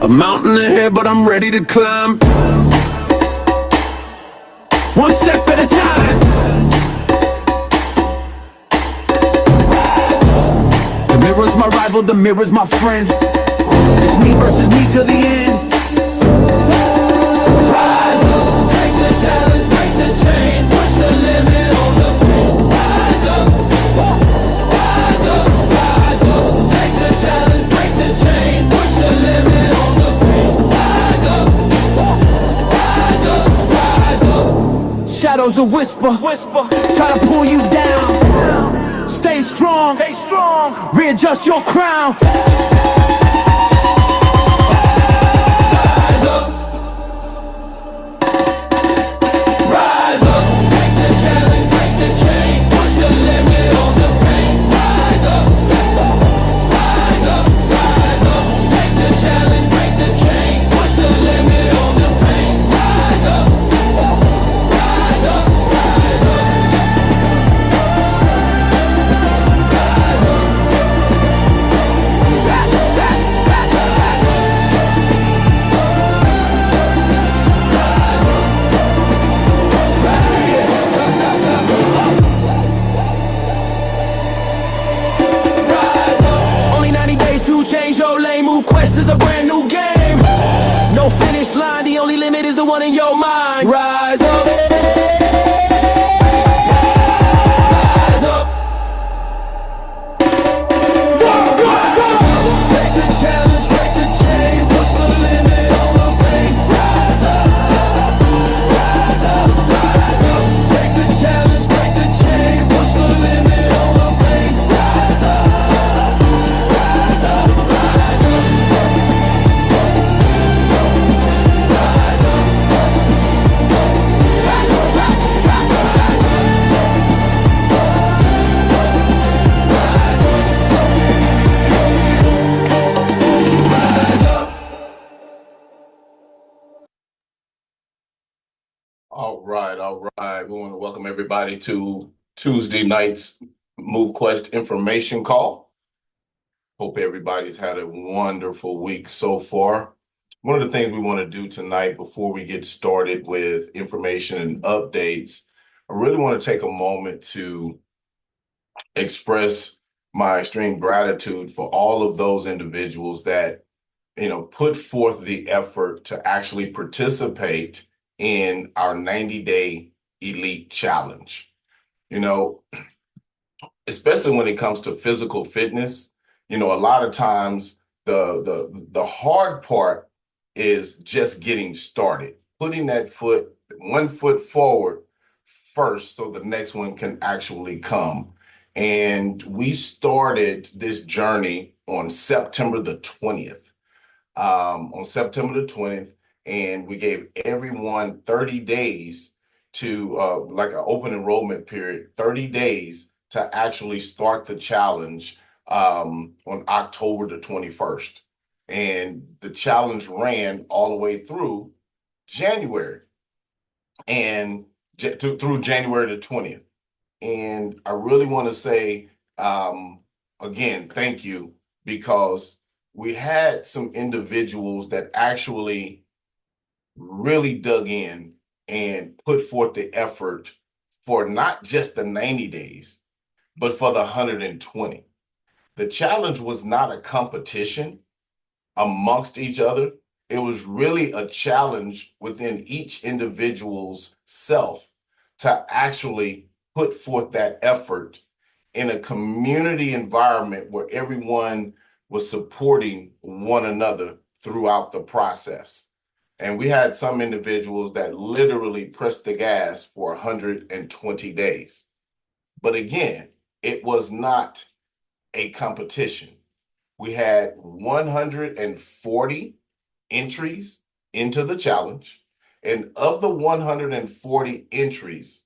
A mountain ahead, but I'm ready to climb. One step at a time. The mirror's my rival, the mirror's my friend. It's me versus me till the end. Rise up, take the challenge, break the chain, push the limit on the pain. Rise up, rise up, rise up, take the challenge, break the chain, push the limit on the pain. Rise up, rise up, rise up. Shadows a whisper, try to pull you down. Stay strong, readjust your crown. Change your lane, MoveQuest is a brand new game. No finish line, the only limit is the one in your mind. Rise up. Rise up. Go, go, go. Take the challenge, break the chain. What's the limit on the pain? Rise up. Rise up. Rise up. Take the challenge, break the chain. What's the limit on the pain? Rise up. All right. We want to welcome everybody to Tuesday night's MoveQuest information call. Hope everybody's had a wonderful week so far. One of the things we want to do tonight before we get started with information and updates, I really want to take a moment to express my extreme gratitude for all of those individuals that, put forth the effort to actually participate in our 90-day elite challenge. Especially when it comes to physical fitness, a lot of times the hard part is just getting started, putting that one foot forward first so the next one can actually come. And we started this journey on September the 20th. And we gave everyone 30 days to like an open enrollment period, 30 days to actually start the challenge on October the 21st. And the challenge ran all the way through January and through January the 20th. And I really want to say, again, thank you, because we had some individuals that actually really dug in and put forth the effort for not just the 90 days, but for the 120. The challenge was not a competition amongst each other. It was really a challenge within each individual's self to actually put forth that effort in a community environment where everyone was supporting one another throughout the process. And we had some individuals that literally pressed the gas for 120 days. But again, it was not a competition. We had 140 entries into the challenge. And of the 140 entries,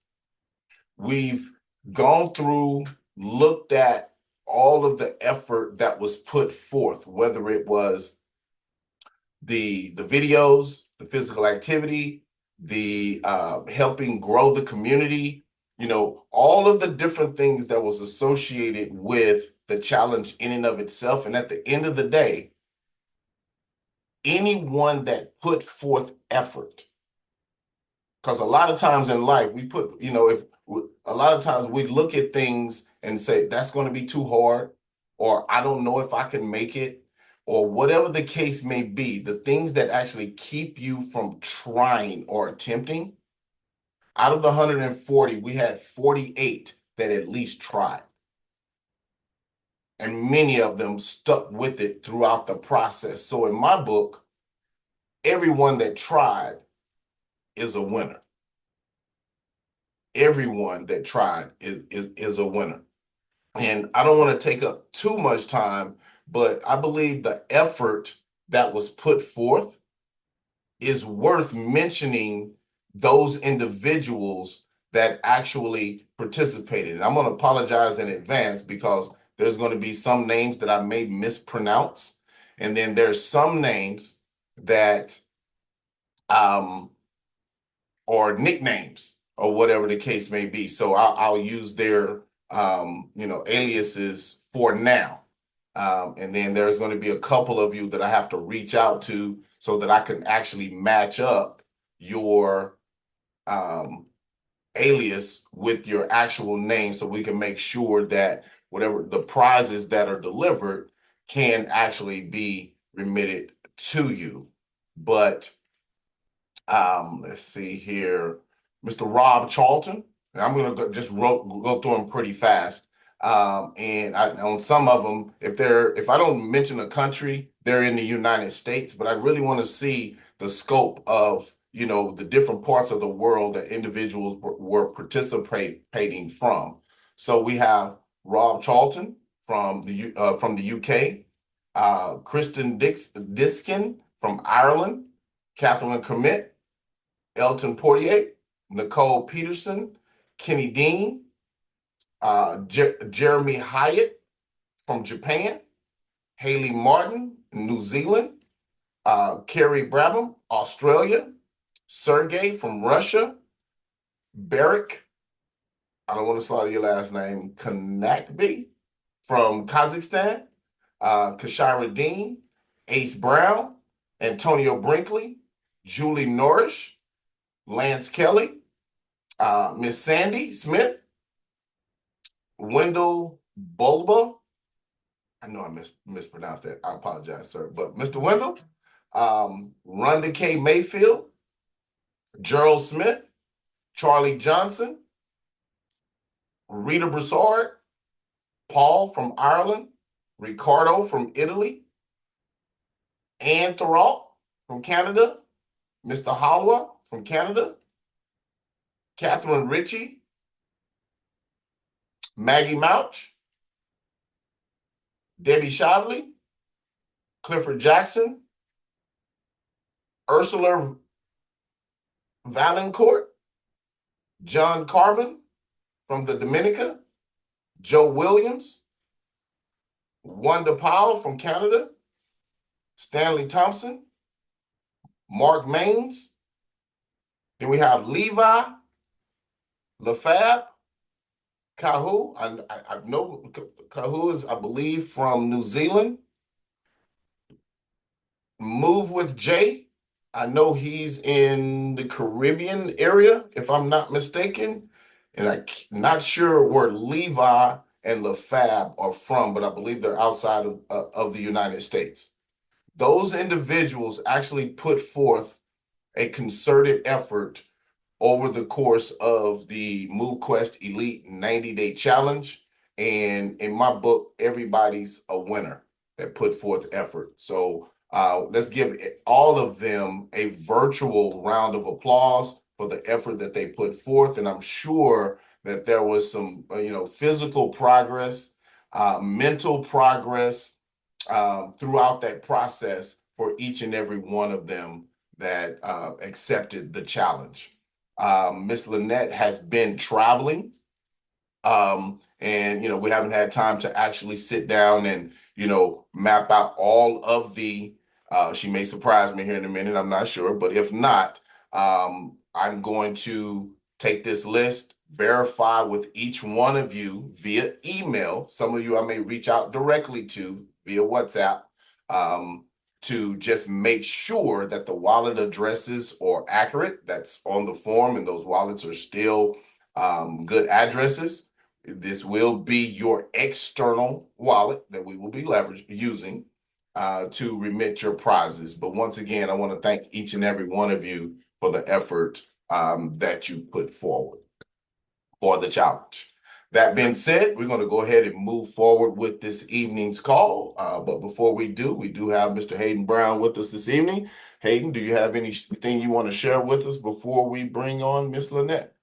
we've gone through, looked at all of the effort that was put forth, whether it was the videos, the physical activity, the helping grow the community, all of the different things that was associated with the challenge in and of itself. And at the end of the day, anyone that put forth effort. Because a lot of times in life, we put, if a lot of times we look at things and say, that's going to be too hard, or I don't know if I can make it, or whatever the case may be, the things that actually keep you from trying or attempting. Out of the 140, we had 48 that at least tried. And many of them stuck with it throughout the process. So in my book, everyone that tried is a winner. Everyone that tried is a winner. And I don't want to take up too much time, but I believe the effort that was put forth is worth mentioning those individuals that actually participated. And I'm going to apologize in advance because there's going to be some names that I may mispronounce. And then there's some names that or nicknames or whatever the case may be. So I'll use their aliases for now. And then there's going to be a couple of you that I have to reach out to so that I can actually match up your alias with your actual name so we can make sure that whatever the prizes that are delivered can actually be remitted to you. But let's see here, Mr. Rob Charlton. And I'm going to just go through them pretty fast. And on some of them, if I don't mention a country, they're in the United States. But I really want to see the scope of the different parts of the world that individuals were participating from. So we have Rob Charlton from the UK, Kristen Diskin from Ireland, Catherine Kermit, Elton Portier, Nicole Peterson, Kenny Dean, Jeremy Hyatt from Japan, Haley Martin, New Zealand, Carrie Brabham, Australia, Sergey from Russia, Barak, I don't want to slaughter your last name, Kanakbi from Kazakhstan, Kashira Dean, Ace Brown, Antonio Brinkley, Julie Norrish, Lance Kelly, Miss Sandy Smith, Wendell Bulba. I know I mispronounced that. I apologize, sir. But Mr. Wendell, Rhonda K. Mayfield, Gerald Smith, Charlie Johnson, Rita Broussard, Paul from Ireland, Ricardo from Italy, Ann Thoralt from Canada, Mr. Halwa from Canada, Catherine Ritchie, Maggie Mouch, Debbie Shavley, Clifford Jackson, Ursula Valancourt, John Carbon from the Dominica, Joe Williams, Wanda Powell from Canada, Stanley Thompson, Mark Maines. Then we have Levi LaFab, Kahu. I know Kahu is, I believe, from New Zealand. Move with Jay. I know he's in the Caribbean area, if I'm not mistaken. And I'm not sure where Levi and LaFab are from, but I believe they're outside of the United States. Those individuals actually put forth a concerted effort over the course of the MoveQuest Elite 90-Day Challenge. And in my book, everybody's a winner that put forth effort. So let's give all of them a virtual round of applause for the effort that they put forth. And I'm sure that there was some, physical progress, mental progress throughout that process for each and every one of them that accepted the challenge. Miss Lynette has been traveling, and we haven't had time to actually sit down and map out all of the. She may surprise me here in a minute. I'm not sure, but if not, I'm going to take this list, verify with each one of you via email. Some of you I may reach out directly to via WhatsApp to just make sure that the wallet addresses are accurate. That's on the form, and those wallets are still good addresses. This will be your external wallet that we will be using to remit your prizes. But once again, I want to thank each and every one of you for the effort that you put forward for the challenge. That being said, we're going to go ahead and move forward with this evening's call. But before we do have Mr. Hayden Brown with us this evening. Hayden, do you have anything you want to share with us before we bring on Miss Lynette?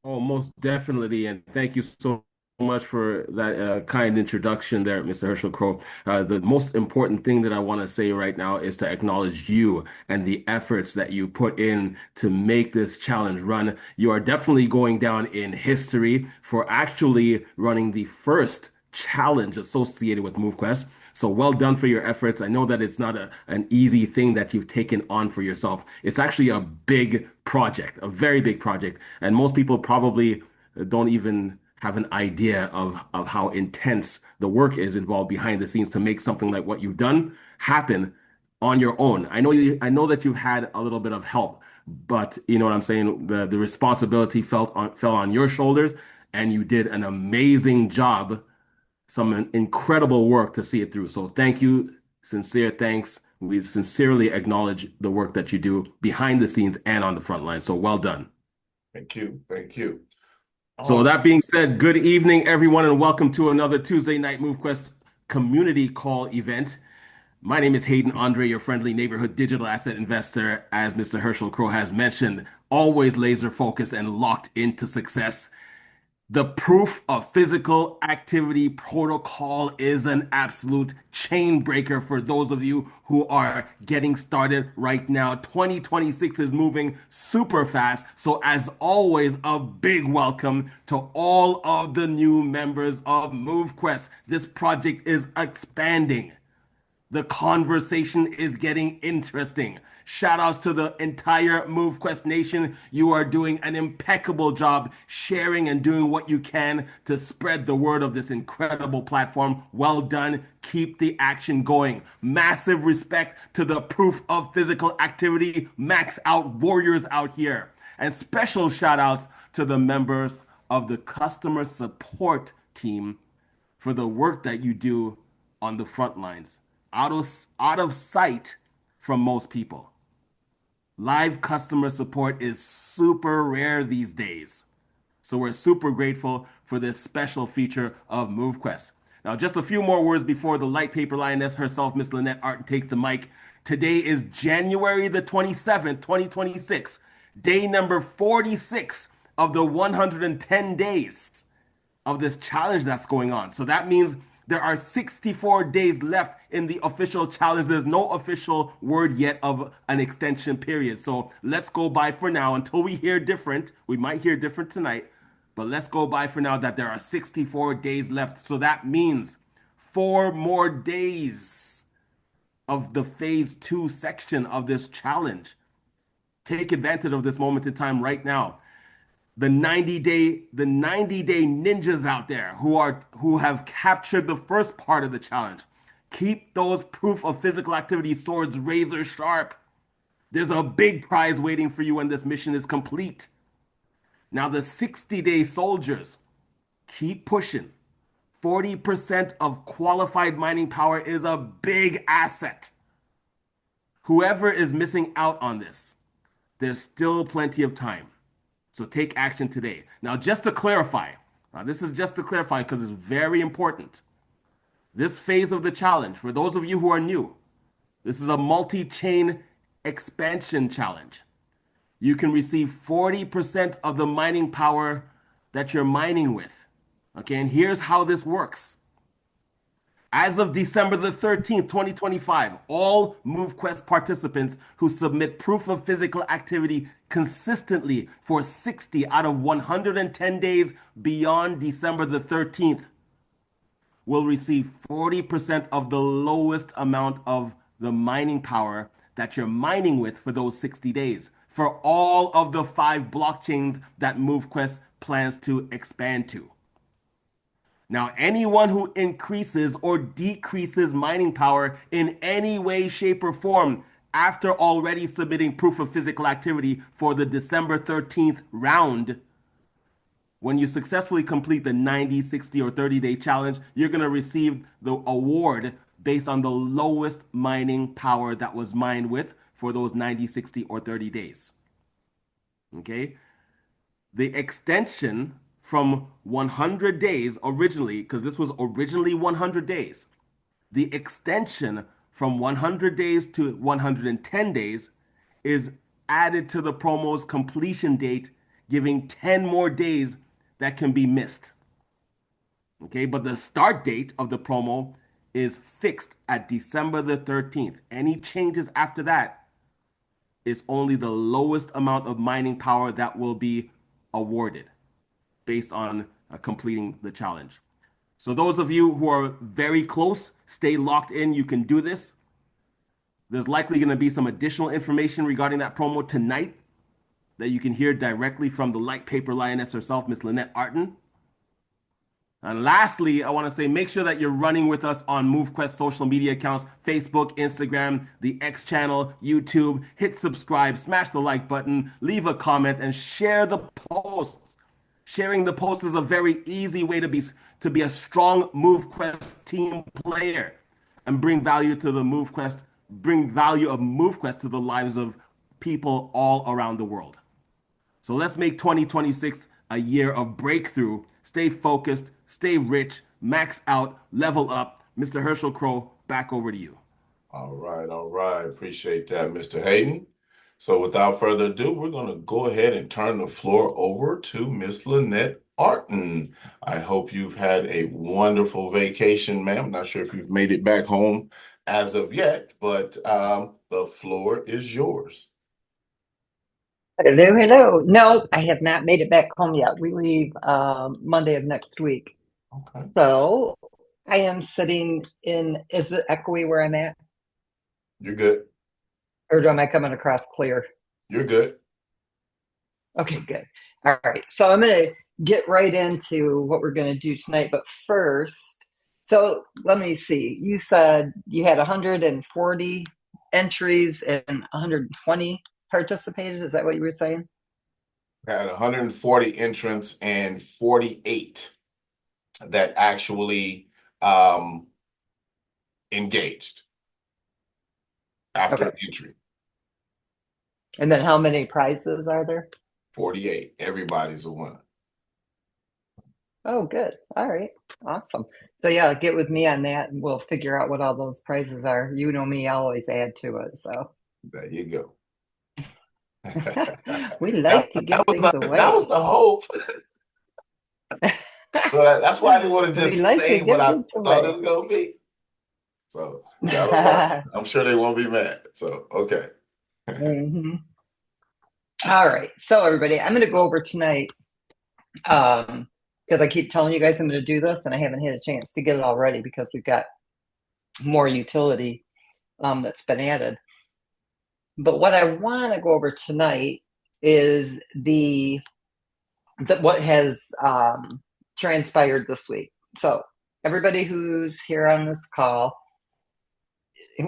Oh, most definitely. And thank you so much for that kind introduction there, Mr. Herschel Crow. The most important thing that I want to say right now is to acknowledge you and the efforts that you put in to make this challenge run. You are definitely going down in history for actually running the first challenge associated with MoveQuest. So well done for your efforts. I know that it's not an easy thing that you've taken on for yourself. It's actually a big project, a very big project. And most people probably don't even have an idea of how intense the work is involved behind the scenes to make something like what you've done happen on your own. I know that you've had a little bit of help, but you know what I'm saying? The responsibility fell on your shoulders, and you did an amazing job, some incredible work to see it through. So thank you, sincere thanks. We sincerely acknowledge the work that you do behind the scenes and on the front line. So well done. Thank you. Thank you. So Oh, that being said, good evening, everyone, and welcome to another Tuesday night MoveQuest community call event. My name is Hayden Andre, your friendly neighborhood digital asset investor. As Mr. Herschel Crow has mentioned, always laser focused and locked into success. The proof of physical activity protocol is an absolute chain breaker for those of you who are getting started right now. 2026 is moving super fast. So, as always, a big welcome to all of the new members of MoveQuest. This project is expanding. The conversation is getting interesting. Shout outs to the entire MoveQuest Nation. You are doing an impeccable job sharing and doing what you can to spread the word of this incredible platform. Well done. Keep the action going. Massive respect to the proof of physical activity max out warriors out here. And special shout outs to the members of the customer support team for the work that you do on the front lines, out of sight from most people. Live customer support is super rare these days. So we're super grateful for this special feature of MoveQuest. Now, just a few more words before the light paper lioness herself, Miss Lynette Artin, takes the mic. Today is January the 27th, 2026, day number 46 of the 110 days of this challenge that's going on. So that means there are 64 days left in the official challenge. There's no official word yet of an extension period. So let's go by for now until we hear different. We might hear different tonight, but let's go by for now that there are 64 days left. So that means 4 more days of the phase 2 section of this challenge. Take advantage of this moment in time right now. The 90-day ninjas out there who have captured the first part of the challenge. Keep those proof of physical activity swords razor sharp. There's a big prize waiting for you when this mission is complete. Now the 60-day soldiers, keep pushing. 40% of qualified mining power is a big asset. Whoever is missing out on this, there's still plenty of time. So take action today. Now, just to clarify, this is just to clarify because it's very important. This phase of the challenge, for those of you who are new, this is a multi-chain expansion challenge. You can receive 40% of the mining power that you're mining with. Okay, and here's how this works. As of December the 13th, 2025, all MoveQuest participants who submit proof of physical activity consistently for 60 out of 110 days beyond December the 13th will receive 40% of the lowest amount of the mining power that you're mining with for those 60 days for all of the 5 blockchains that MoveQuest plans to expand to. Now, anyone who increases or decreases mining power in any way, shape, or form after already submitting proof of physical activity for the December 13th round, when you successfully complete the 90, 60, or 30-day challenge, you're going to receive the award based on the lowest mining power that was mined with for those 90, 60, or 30 days. Okay? The extension from 100 days originally, because this was originally 100 days, the extension from 100 days to 110 days is added to the promo's completion date, giving 10 more days that can be missed. Okay, but the start date of the promo is fixed at December the 13th. Any changes after that is only the lowest amount of mining power that will be awarded based on completing the challenge. So those of you who are very close, stay locked in. You can do this. There's likely going to be some additional information regarding that promo tonight that you can hear directly from the light paper lioness herself, Miss Lynette Arton. And lastly, I want to say make sure that you're running with us on MoveQuest social media accounts, Facebook, Instagram, the X channel, YouTube. Hit subscribe, smash the like button, leave a comment, and share the posts. Sharing the post is a very easy way to be a strong MoveQuest team player and bring value to the MoveQuest, bring value of MoveQuest to the lives of people all around the world. So let's make 2026 a year of breakthrough. Stay focused, stay rich, max out, level up. Mr. Herschel Crow, back over to you. All right, all right. Appreciate that, Mr. Hayden. So without further ado, we're going to go ahead and turn the floor over to Miss Lynette Arton. I hope you've had a wonderful vacation, ma'am. Not sure if you've made it back home as of yet, but the floor is yours. Hello, hello. No, I have not made it back home yet. We leave Monday of next week. Okay. So I am sitting in, is it echoey where I'm at? You're good. Or am I coming across clear? You're good. Okay, good. All right. So I'm going to get right into what we're going to do tonight. But first, so let me see. You said you had 140 entries and 120 participated. Is that what you were saying? Had 140 entrants and 48 that actually engaged after entry. And then how many prizes are there? 48. Everybody's a winner. Oh, good. All right. Awesome. So yeah, get with me on that and we'll figure out what all those prizes are. You know me, I always add to it. So There you go. we like to give things away. That was the hope. So that's why I didn't want to just say what I thought it was going to be. So that'll work. I'm sure they won't be mad. So, okay. All right. So everybody, I'm going to go over tonight because I keep telling you guys I'm going to do this and I haven't had a chance to get it all ready because we've got more utility that's been added. But what I want to go over tonight is what has transpired this week. So everybody who's here on this call,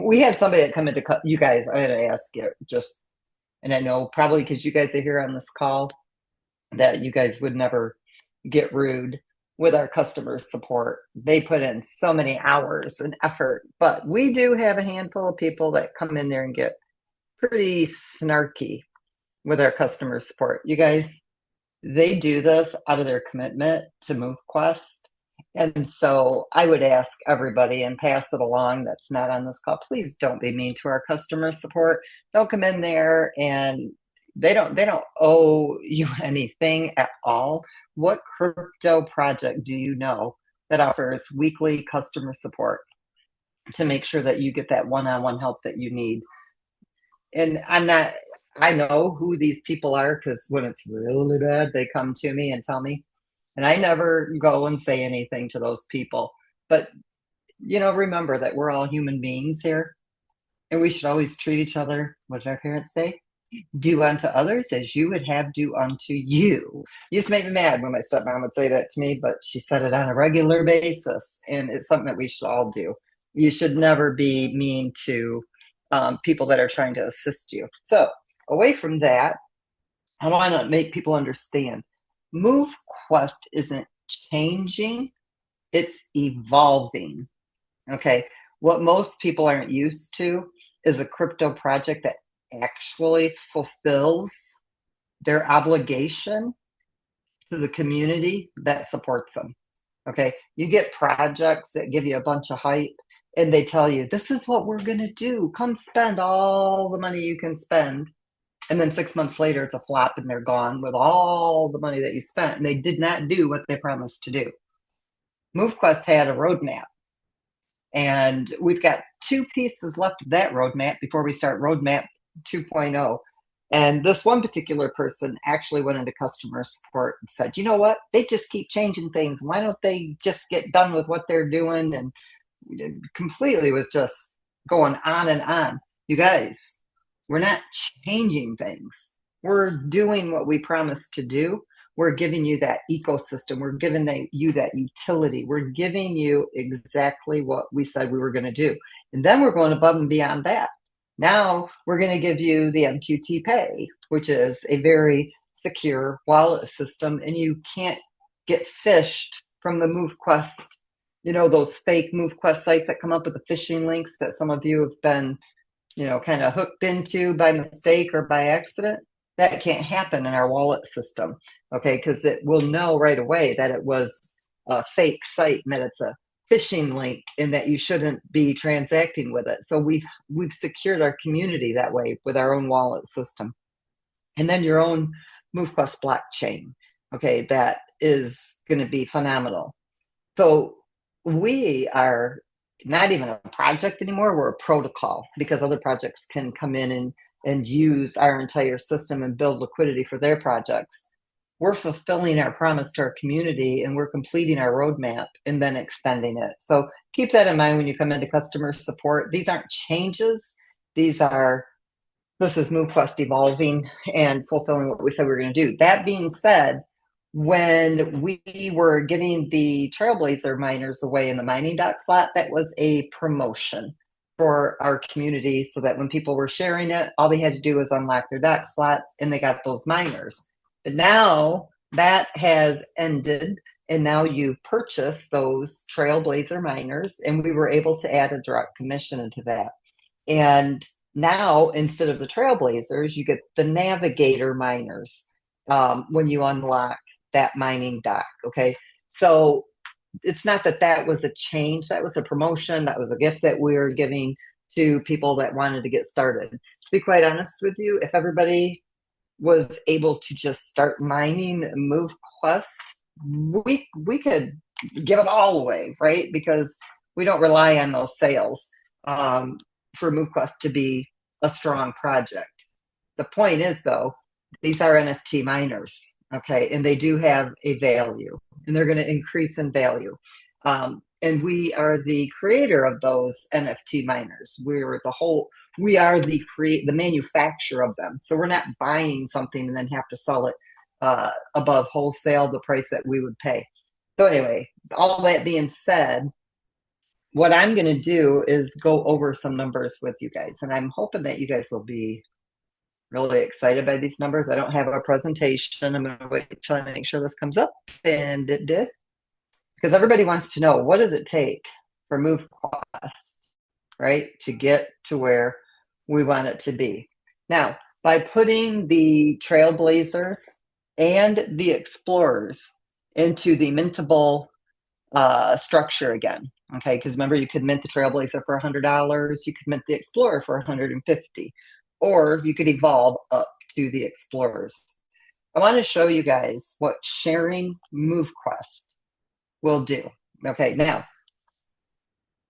we had somebody that come into you guys. I had to ask you just, and I know probably because you guys are here on this call that you guys would never get rude with our customer support. They put in so many hours and effort, but we do have a handful of people that come in there and get pretty snarky with our customer support. You guys, they do this out of their commitment to MoveQuest. And so I would ask everybody and pass it along that's not on this call, please don't be mean to our customer support. Don't come in there and they don't owe you anything at all. What crypto project do you know that offers weekly customer support to make sure that you get that one-on-one help that you need? And I know who these people are because when it's really bad, they come to me and tell me. And I never go and say anything to those people. But, remember that we're all human beings here. And we should always treat each other, what did our parents say? Do unto others as you would have do unto you. Used to make me mad when my stepmom would say that to me, but she said it on a regular basis, and it's something that we should all do. You should never be mean to people that are trying to assist you. So, away from that, I want to make people understand MoveQuest isn't changing, it's evolving. Okay. What most people aren't used to is a crypto project that actually fulfills their obligation to the community that supports them. Okay. You get projects that give you a bunch of hype and they tell you, this is what we're going to do. Come spend all the money you can spend. And then 6 months later, it's a flop and they're gone with all the money that you spent. And they did not do what they promised to do. MoveQuest had a roadmap. And we've got 2 pieces left of that roadmap before we start roadmap 2.0. And this one particular person actually went into customer support and said, you know what? They just keep changing things. Why don't they just get done with what they're doing? And it completely was just going on and on. You guys, we're not changing things. We're doing what we promised to do. We're giving you that ecosystem. We're giving you that utility. We're giving you exactly what we said we were going to do. And then we're going above and beyond that. Now we're going to give you the MQT Pay, which is a very secure wallet system. And you can't get phished from the MoveQuest, those fake MoveQuest sites that come up with the phishing links that some of you have been, kind of hooked into by mistake or by accident. That can't happen in our wallet system, okay? Because it will know right away that it was a fake site and that it's a phishing link and that you shouldn't be transacting with it. So we've secured our community that way with our own wallet system. And then your own MoveQuest blockchain, okay, that is going to be phenomenal. So we are not even a project anymore. We're a protocol because other projects can come in and use our entire system and build liquidity for their projects. We're fulfilling our promise to our community and we're completing our roadmap and then extending it. So keep that in mind when you come into customer support. These aren't changes. This is MoveQuest evolving and fulfilling what we said we were going to do. That being said, when we were giving the Trailblazer miners away in the mining dock slot, that was a promotion for our community so that when people were sharing it, all they had to do was unlock their dock slots and they got those miners. But now that has ended and now you purchase those Trailblazer miners and we were able to add a direct commission into that. And now instead of the Trailblazers, you get the Navigator miners when you unlock that mining dock. Okay. So it's not that was a change. That was a promotion. That was a gift that we were giving to people that wanted to get started. To be quite honest with you, if everybody was able to just start mining MoveQuest, we could give it all away, right? Because we don't rely on those sales for MoveQuest to be a strong project. The point is, though, these are NFT miners, okay, and they do have a value, and they're going to increase in value. And we are the creator of those NFT miners. We are the manufacturer of them. So we're not buying something and then have to sell it above wholesale, the price that we would pay. So anyway, all that being said, what I'm going to do is go over some numbers with you guys, and I'm hoping that you guys will be really excited by these numbers. I don't have a presentation. I'm going to wait until I make sure this comes up, and it did. Because everybody wants to know, what does it take for MoveQuest, right, to get to where we want it to be? Now, by putting the Trailblazers and the Explorers into the mintable structure again, okay, because remember, you could mint the Trailblazer for $100, you could mint the Explorer for $150, or you could evolve up to the Explorers. I want to show you guys what sharing MoveQuest will do. Okay, now,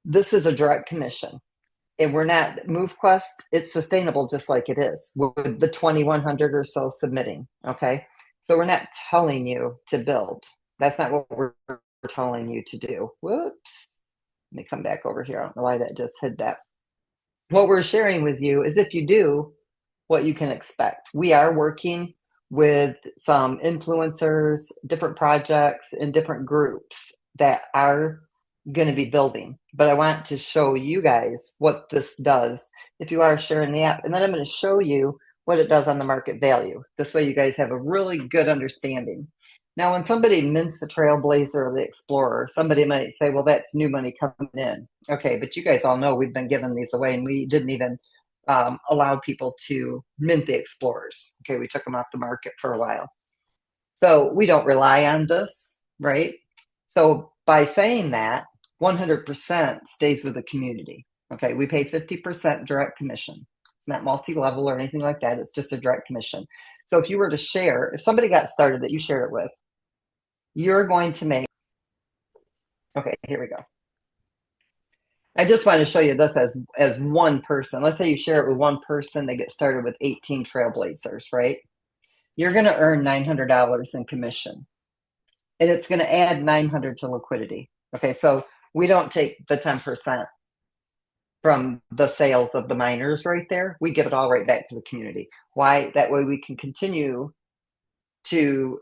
this is a direct commission. And we're not, MoveQuest, it's sustainable just like it is with the 2,100 or so submitting, okay? So we're not telling you to build. That's not what we're telling you to do. Whoops. Let me come back over here. I don't know why that just hid that. What we're sharing with you is if you do what you can expect. We are working with some influencers, different projects, and different groups that are going to be building. But I want to show you guys what this does if you are sharing the app. And then I'm going to show you what it does on the market value. This way you guys have a really good understanding. Now, when somebody mints the Trailblazer or the Explorer, somebody might say, well, that's new money coming in. Okay, but you guys all know we've been giving these away, and we didn't even allow people to mint the Explorers. Okay, we took them off the market for a while. So we don't rely on this, right? So by saying that, 100% stays with the community. Okay, we pay 50% direct commission. It's not multi-level or anything like that. It's just a direct commission. So if you were to share, if somebody got started that you shared it with, you're going to make, okay, here we go. I just want to show you this as one person. Let's say you share it with one person, they get started with 18 Trailblazers, right? You're going to earn $900 in commission, and it's going to add $900 to liquidity. Okay, so we don't take the 10% from the sales of the miners right there. We give it all right back to the community. Why? That way we can continue to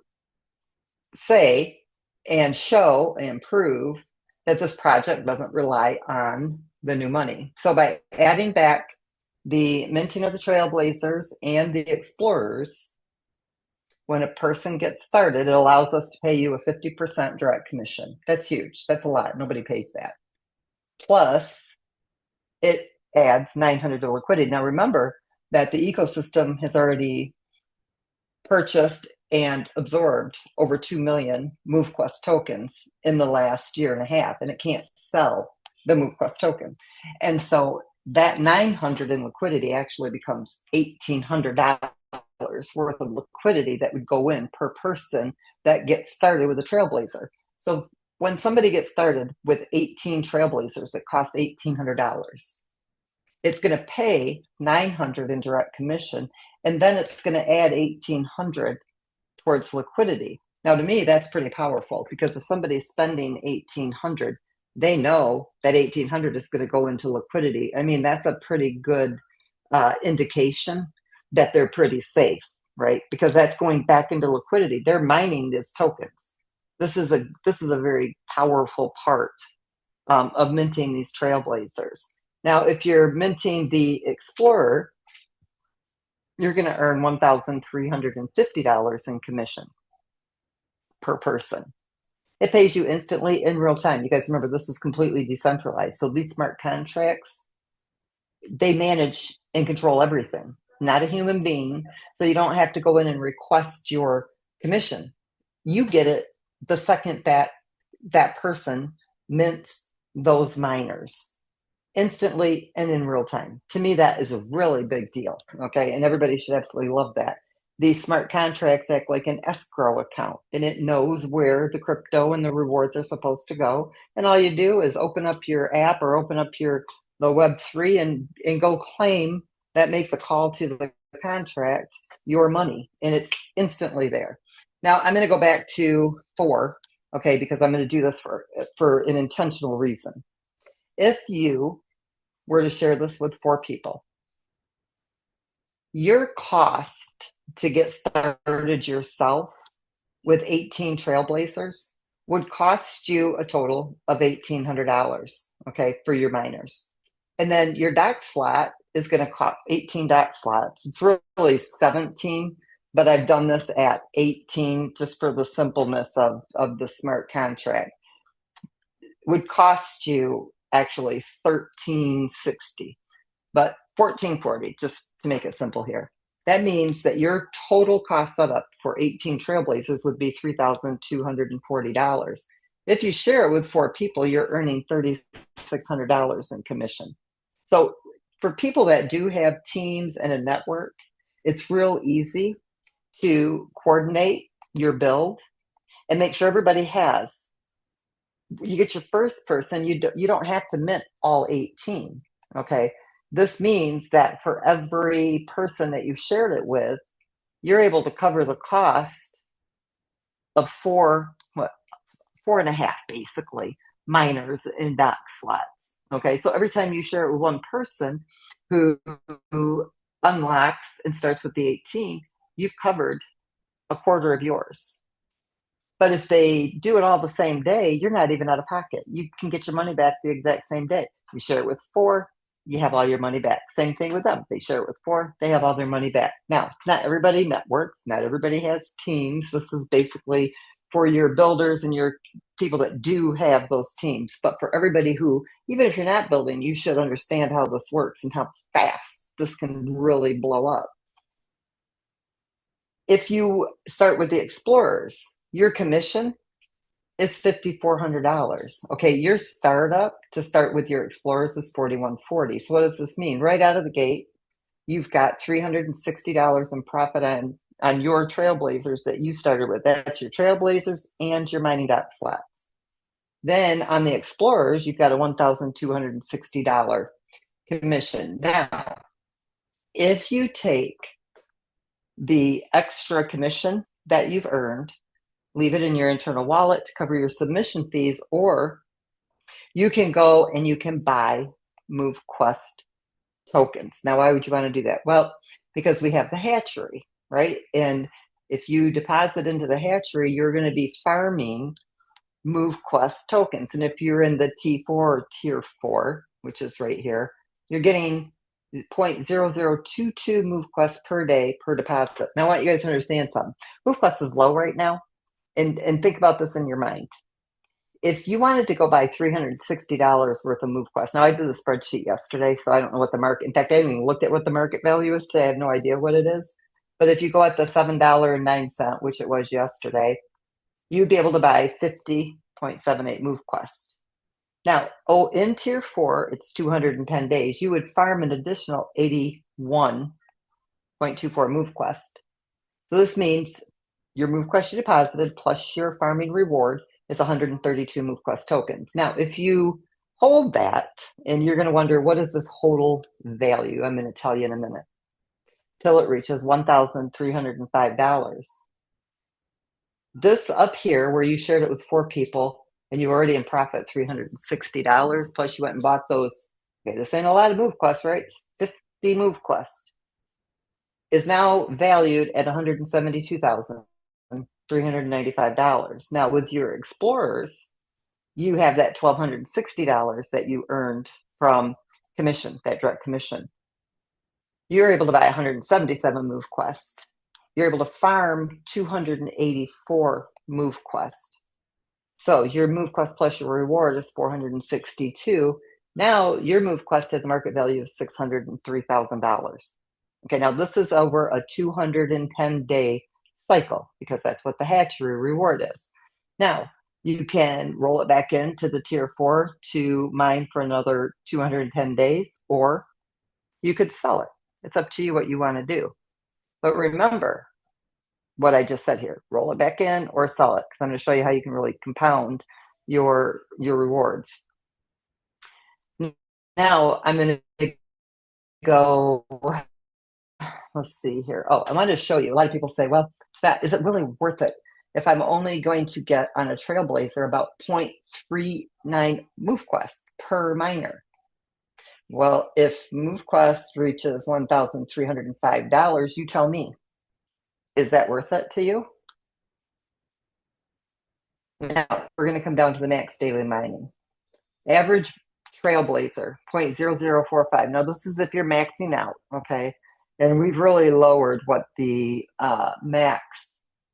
say and show and prove that this project doesn't rely on the new money. So by adding back the minting of the Trailblazers and the Explorers, when a person gets started, it allows us to pay you a 50% direct commission. That's huge. That's a lot. Nobody pays that. Plus, it adds $900 to liquidity. Now, remember that the ecosystem has already purchased and absorbed over 2 million MoveQuest tokens in the last year and a half, and it can't sell the MoveQuest token. And so that 900 in liquidity actually becomes $1,800 worth of liquidity that would go in per person that gets started with a Trailblazer. So when somebody gets started with 18 Trailblazers, it costs $1,800. It's going to pay $900 in direct commission, and then it's going to add $1,800 towards liquidity. Now, to me, that's pretty powerful, because if somebody's spending $1,800, they know that $1,800 is going to go into liquidity. I mean, that's a pretty good indication that they're pretty safe, right? Because that's going back into liquidity. They're mining these tokens. This is a very powerful part of minting these Trailblazers. Now, if you're minting the Explorer, you're going to earn $1,350 in commission per person. It pays you instantly in real time. You guys remember, this is completely decentralized. So these smart contracts, they manage and control everything, not a human being. So you don't have to go in and request your commission. You get it the second that that person mints those miners, instantly and in real time. To me, that is a really big deal. Okay, and everybody should absolutely love that. These smart contracts act like an escrow account, and it knows where the crypto and the rewards are supposed to go. And all you do is open up your app or open up the Web3 and go claim. That makes a call to the contract, your money, and it's instantly there. Now I'm going to go back to 4, okay, because I'm going to do this for an intentional reason. If you were to share this with 4 people, your cost to get started yourself with 18 Trailblazers would cost you a total of $1,800, okay, for your miners. And then your DAC slot is going to cost 18 DAC slots. It's really 17, but I've done this at 18 just for the simpleness of the smart contract. Would cost you actually $1,360, but $1,440, just to make it simple here. That means that your total cost setup for 18 Trailblazers would be $3,240. If you share it with 4 people, you're earning $3,600 in commission. So for people that do have teams and a network, it's real easy to coordinate your build and make sure everybody has. You get your first person, you don't have to mint all 18, okay? This means that for every person that you've shared it with, you're able to cover the cost of 4.5, basically, miners in DAC slots, okay? So every time you share it with one person who unlocks and starts with the 18, you've covered a quarter of yours. But if they do it all the same day, you're not even out of pocket. You can get your money back the exact same day. You share it with 4, you have all your money back. Same thing with them. They share it with 4, they have all their money back. Now, not everybody networks, not everybody has teams. This is basically for your builders and your people that do have those teams. But for everybody who, even if you're not building, you should understand how this works and how fast this can really blow up. If you start with the Explorers, your commission is $5,400. Okay, your startup to start with your Explorers is $4,140. So what does this mean? Right out of the gate, you've got $360 in profit on your Trailblazers that you started with. That's your Trailblazers and your mining dot slots. Then on the Explorers, you've got a $1,260 commission. Now, if you take the extra commission that you've earned, leave it in your internal wallet to cover your submission fees, or you can go and you can buy MoveQuest tokens. Now, why would you want to do that? Well, because we have the hatchery, right? And if you deposit into the hatchery, you're going to be farming MoveQuest tokens. And if you're in the T4 or Tier 4, which is right here, you're getting 0.0022 MoveQuest per day per deposit. Now, I want you guys to understand something. MoveQuest is low right now. And think about this in your mind. If you wanted to go buy $360 worth of MoveQuest, now I did a spreadsheet yesterday, so I don't know what the market, in fact, I haven't even looked at what the market value is today. I have no idea what it is. But if you go at the $7.09, which it was yesterday, you'd be able to buy 50.78 MoveQuest. Now, in Tier 4, it's 210 days. You would farm an additional 81.24 MoveQuest. So this means your MoveQuest you deposited plus your farming reward is 132 MoveQuest tokens. Now, if you hold that, and you're going to wonder, what is this total value? I'm going to tell you in a minute. Till it reaches $1,305. This up here, where you shared it with 4 people, and you're already in profit $360, plus you went and bought those. Okay, this ain't a lot of MoveQuest, right? 50 MoveQuest is now valued at $172,395. Now, with your Explorers, you have that $1,260 that you earned from commission, that direct commission. You're able to buy 177 MoveQuest. You're able to farm 284 MoveQuest. So your MoveQuest plus your reward is 462. Now your MoveQuest has a market value of $603,000. Okay, now this is over a 210-day cycle, because that's what the hatchery reward is. Now, you can roll it back into the Tier 4 to mine for another 210 days, or you could sell it. It's up to you what you want to do. But remember what I just said here. Roll it back in or sell it, because I'm going to show you how you can really compound your rewards. Now, I'm going to go... Let's see here. Oh, I wanted to show you. A lot of people say, well, is it really worth it if I'm only going to get on a Trailblazer about 0.39 MoveQuest per miner? Well, if MoveQuest reaches $1,305, you tell me, is that worth it to you? Now, we're going to come down to the max daily mining. Average Trailblazer, 0.0045. Now, this is if you're maxing out, okay? And we've really lowered what the max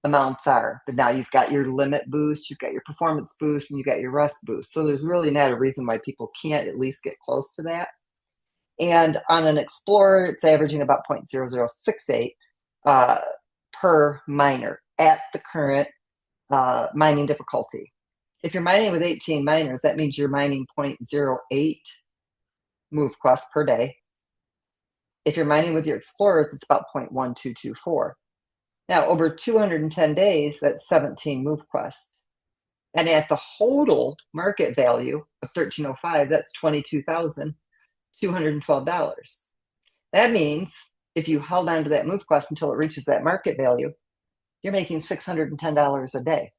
amounts are. But now you've got your limit boost, you've got your performance boost, and you've got your rust boost. So there's really not a reason why people can't at least get close to that. And on an Explorer, it's averaging about 0.0068 per miner at the current mining difficulty. If you're mining with 18 miners, that means you're mining 0.08 MoveQuest per day. If you're mining with your Explorers, it's about 0.1224. Now, over 210 days, that's 17 MoveQuest. And at the total market value of $1,305, that's $22,212. That means if you held on to that MoveQuest until it reaches that market value, you're making $610 a day.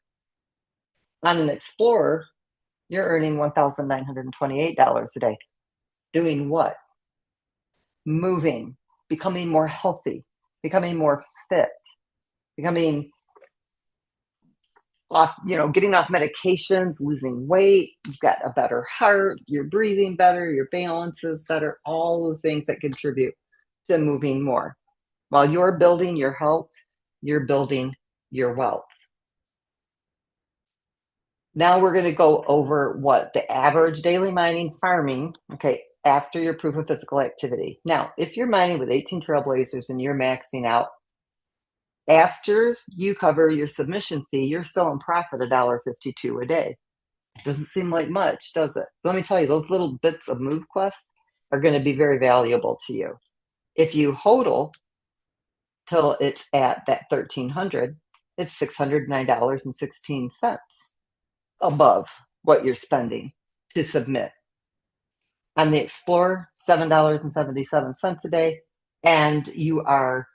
On an Explorer, you're earning $1,928 a day. Doing what? Moving becoming more healthy, becoming more fit, becoming off, getting off medications, losing weight, you've got a better heart, you're breathing better, your balance is better, all the things that contribute to moving more. While you're building your health, you're building your wealth. Now we're going to go over what the average daily mining farming, okay, after your proof of physical activity. Now, if you're mining with 18 trailblazers and you're maxing out, after you cover your submission fee, you're still in profit $1.52 a day. Doesn't seem like much, does it? Let me tell you, those little bits of MoveQuest are going to be very valuable to you. If you hodl till it's at that 1,300, it's $609.16 above what you're spending to submit. On the Explorer, $7.77 a day, and you are,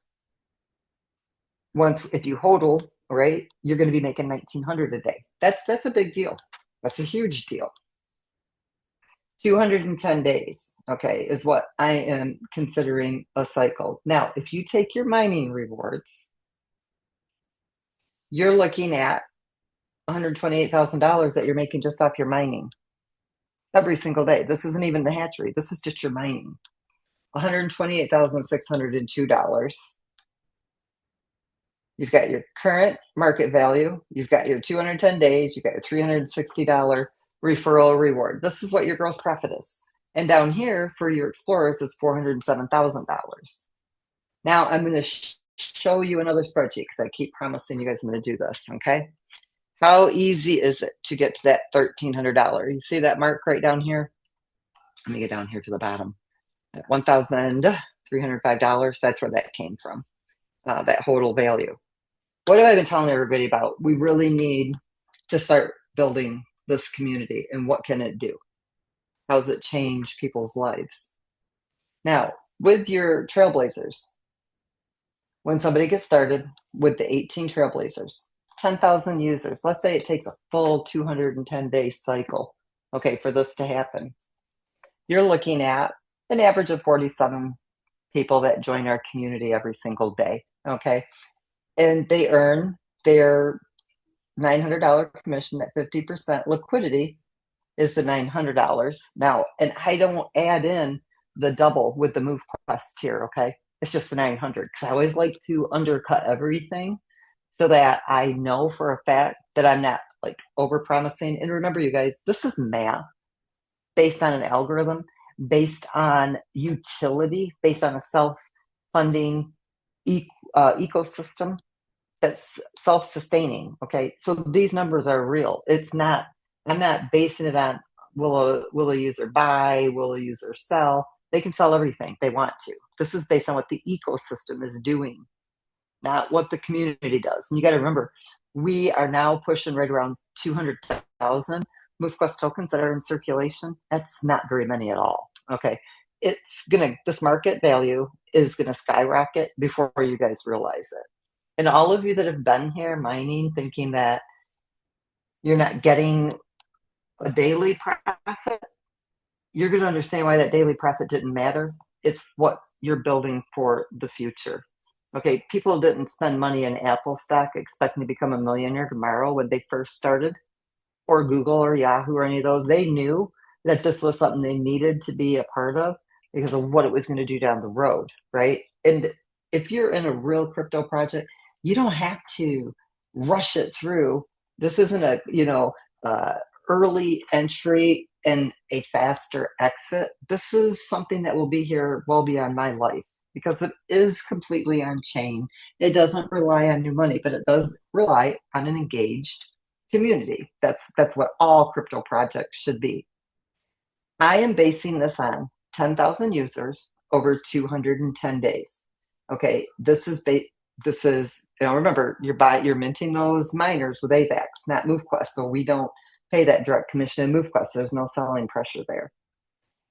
if you hodl, right, you're going to be making $1,900 a day. That's a big deal. That's a huge deal. 210 days, okay, is what I am considering a cycle. Now, if you take your mining rewards, you're looking at $128,000 that you're making just off your mining every single day. This isn't even the hatchery. This is just your mining. $128,602. You've got your current market value. You've got your 210 days. You've got your $360 referral reward. This is what your gross profit is. And down here for your explorers, it's $407,000. Now I'm going to show you another spreadsheet because I keep promising you guys I'm going to do this. Okay. How easy is it to get to that $1,300? You see that mark right down here? Let me get down here to the bottom. At $1,305. That's where that came from. That hodl value. What have I been telling everybody about? We really need to start building this community, and what can it do? How does it change people's lives? Now, with your trailblazers, when somebody gets started with the 18 trailblazers, 10,000 users, let's say it takes a full 210-day cycle, okay, for this to happen. You're looking at an average of 47 people that join our community every single day, okay? And they earn their $900 commission at 50%. Liquidity is the $900. Now, and I don't add in the double with the MoveQuest here, okay? It's just the 900 because I always like to undercut everything so that I know for a fact that I'm not like over promising. And remember, you guys, this is math based on an algorithm, based on utility, based on a self-funding ecosystem that's self-sustaining. Okay, so these numbers are real. It's not. I'm not basing it on will a user buy, will a user sell. They can sell everything they want to. This is based on what the ecosystem is doing, not what the community does. And you got to remember, we are now pushing right around 200,000 MoveQuest tokens that are in circulation. That's not very many at all. Okay, this market value is gonna skyrocket before you guys realize it. And all of you that have been here mining thinking that you're not getting a daily profit, you're going to understand why that daily profit didn't matter. It's what you're building for the future. Okay, people didn't spend money in Apple stock expecting to become a millionaire tomorrow when they first started, or Google or Yahoo or any of those. They knew that this was something they needed to be a part of because of what it was going to do down the road, right? And if you're in a real crypto project, you don't have to rush it through. This isn't a early entry and a faster exit. This is something that will be here well beyond my life because it is completely on chain. It doesn't rely on new money, but it does rely on an engaged community. That's what all crypto projects should be. I am basing this on 10,000 users over 210 days. Okay, this is remember you're minting those miners with AVAX, not MoveQuest, so we don't pay that direct commission in MoveQuest. There's no selling pressure there,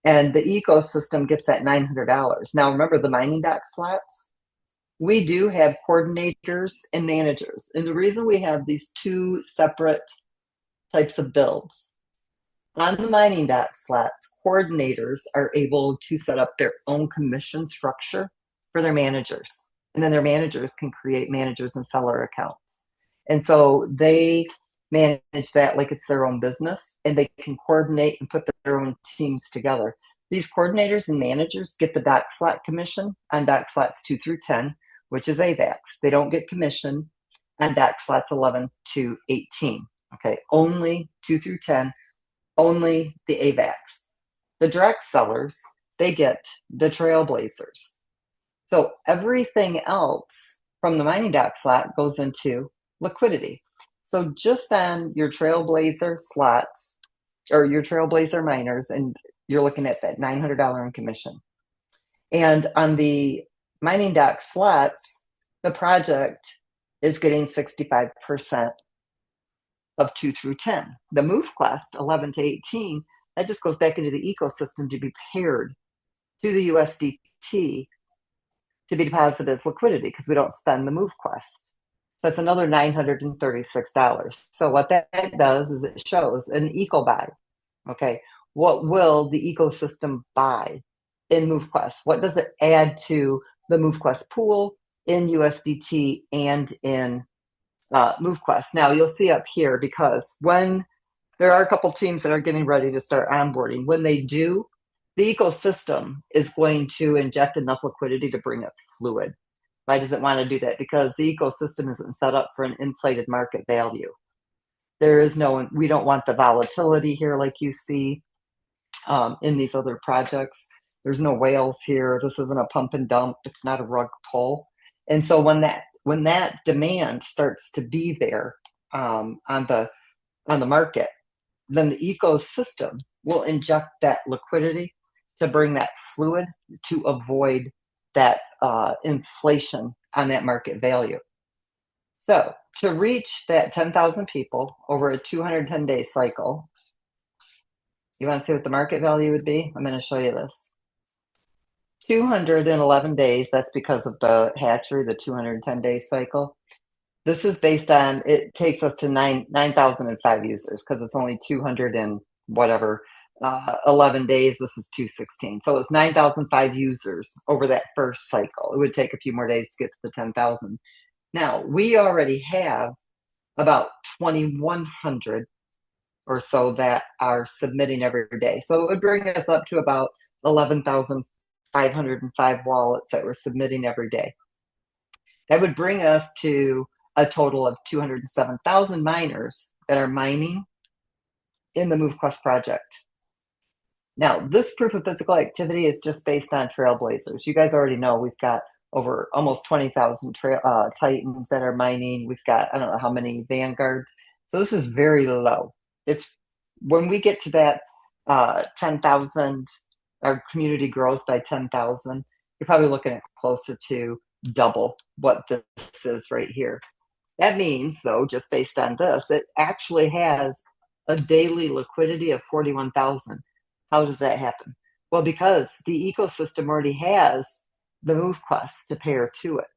and the ecosystem gets that $900. Now remember the mining doc slots. We do have coordinators and managers, and the reason we have these two separate types of builds on the mining doc slots, coordinators are able to set up their own commission structure for their managers. And then their managers can create managers and seller accounts. And so they manage that like it's their own business, and they can coordinate and put their own teams together. These coordinators and managers get the doc slot commission on doc slots 2 through 10, which is AVAX. They don't get commission on doc slots 11 to 18. Okay, only 2 through 10, only the AVAX. The direct sellers, they get the trailblazers. So everything else from the mining doc slot goes into liquidity. So just on your trailblazer slots or your trailblazer miners, and you're looking at that $900 in commission. And on the mining doc slots, the project is getting 65% of 2 through 10. The MoveQuest 11 to 18, that just goes back into the ecosystem to be paired to the USDT to be deposited as liquidity because we don't spend the MoveQuest. That's another $936. So what that does is it shows an eco buy. Okay, what will the ecosystem buy in MoveQuest? What does it add to the MoveQuest pool in USDT and in MoveQuest? Now you'll see up here, because when there are a couple teams that are getting ready to start onboarding, when they do, the ecosystem is going to inject enough liquidity to bring it fluid. Why does it want to do that? Because the ecosystem isn't set up for an inflated market value. There is no, we don't want the volatility here like you see in these other projects. There's no whales here. This isn't a pump and dump. It's not a rug pull. And so when that demand starts to be there on the market, then the ecosystem will inject that liquidity to bring that fluid to avoid that inflation on that market value. So to reach that 10,000 people over a 210-day cycle, you want to see what the market value would be? I'm going to show you this. 211 days, that's because of the hatchery, the 210-day cycle. This is based on, it takes us to 9,005 users because it's only 200 and whatever, 11 days. This is 216. So it's 9,005 users over that first cycle. It would take a few more days to get to the 10,000. Now, we already have about 2,100 or so that are submitting every day. So it would bring us up to about 11,505 wallets that we're submitting every day. That would bring us to a total of 207,000 miners that are mining in the MoveQuest project. Now, this proof of physical activity is just based on trailblazers. You guys already know we've got over almost 20,000 Titans that are mining. We've got, I don't know how many Vanguards. So this is very low. It's when we get to that 10,000, our community grows by 10,000, you're probably looking at closer to double what this is right here. That means, though, just based on this, it actually has a daily liquidity of 41,000. How does that happen? Well, because the ecosystem already has the MoveQuest to pair to it.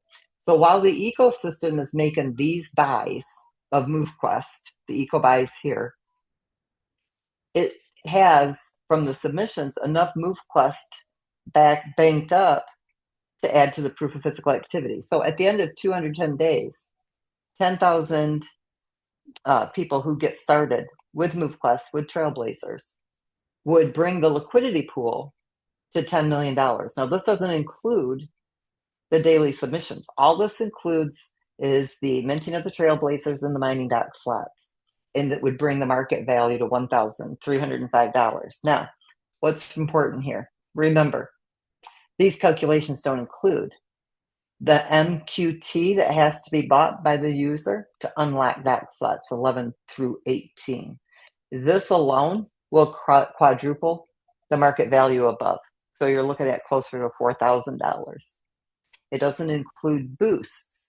So while the ecosystem is making these buys of MoveQuest, the eco buys here, it has, from the submissions, enough MoveQuest banked up to add to the proof of physical activity. So at the end of 210 days, 10,000 people who get started with MoveQuest, with Trailblazers, would bring the liquidity pool to $10 million. Now, this doesn't include the daily submissions. All this includes is the minting of the Trailblazers and the mining doc slots, and that would bring the market value to $1,305. Now, what's important here? Remember, these calculations don't include the MQT that has to be bought by the user to unlock doc slots 11 through 18. This alone will quadruple the market value above. So you're looking at closer to $4,000. It doesn't include boosts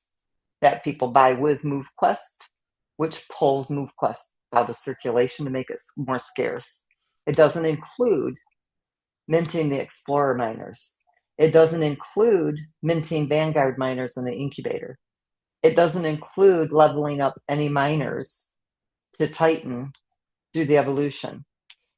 that people buy with MoveQuest, which pulls MoveQuest out of circulation to make it more scarce. It doesn't include minting the Explorer miners. It doesn't include minting Vanguard miners in the incubator. It doesn't include leveling up any miners to Titan through the evolution.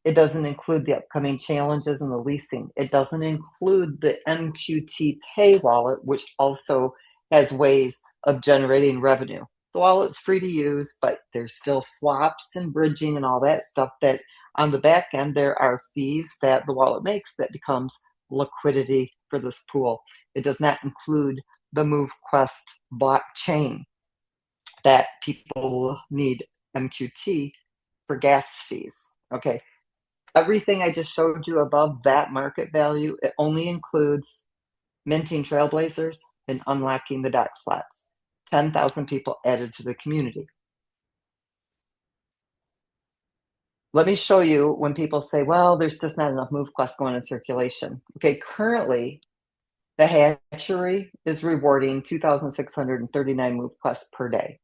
It doesn't include the upcoming challenges in the leasing. It doesn't include the MQT Pay wallet, which also has ways of generating revenue. The wallet's free to use, but there's still swaps and bridging and all that stuff that on the back end, there are fees that the wallet makes that becomes liquidity for this pool. It does not include the MoveQuest blockchain that people need MQT for gas fees. Okay. Everything I just showed you above that market value, it only includes minting Trailblazers and unlocking the DOC slots. 10,000 people added to the community. Let me show you when people say, well, there's just not enough MoveQuest going in circulation. Okay, currently, the hatchery is rewarding 2,639 MoveQuests per day.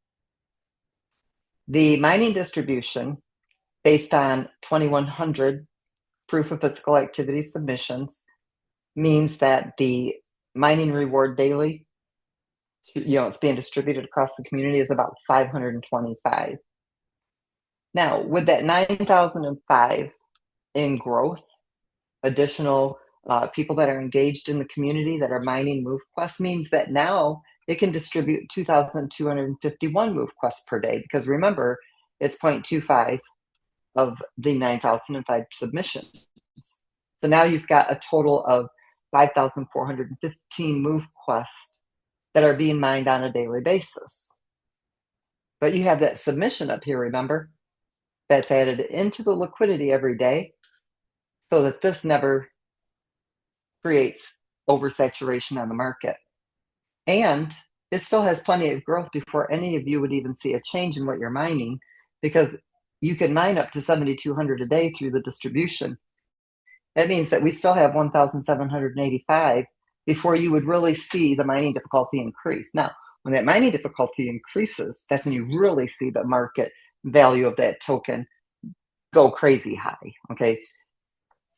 The mining distribution, based on 2,100 proof of physical activity submissions, means that the mining reward daily, it's being distributed across the community, is about 525. Now, with that 9,005 in growth, additional people that are engaged in the community that are mining MoveQuest means that now it can distribute 2,251 MoveQuests per day, because remember, it's 0.25 of the 9,005 submissions. So now you've got a total of 5,415 MoveQuests that are being mined on a daily basis. But you have that submission up here, remember? That's added into the liquidity every day so that this never creates oversaturation on the market. And it still has plenty of growth before any of you would even see a change in what you're mining, because you can mine up to 7,200 a day through the distribution. That means that we still have 1,785 before you would really see the mining difficulty increase. Now, when that mining difficulty increases, that's when you really see the market value of that token go crazy high, okay?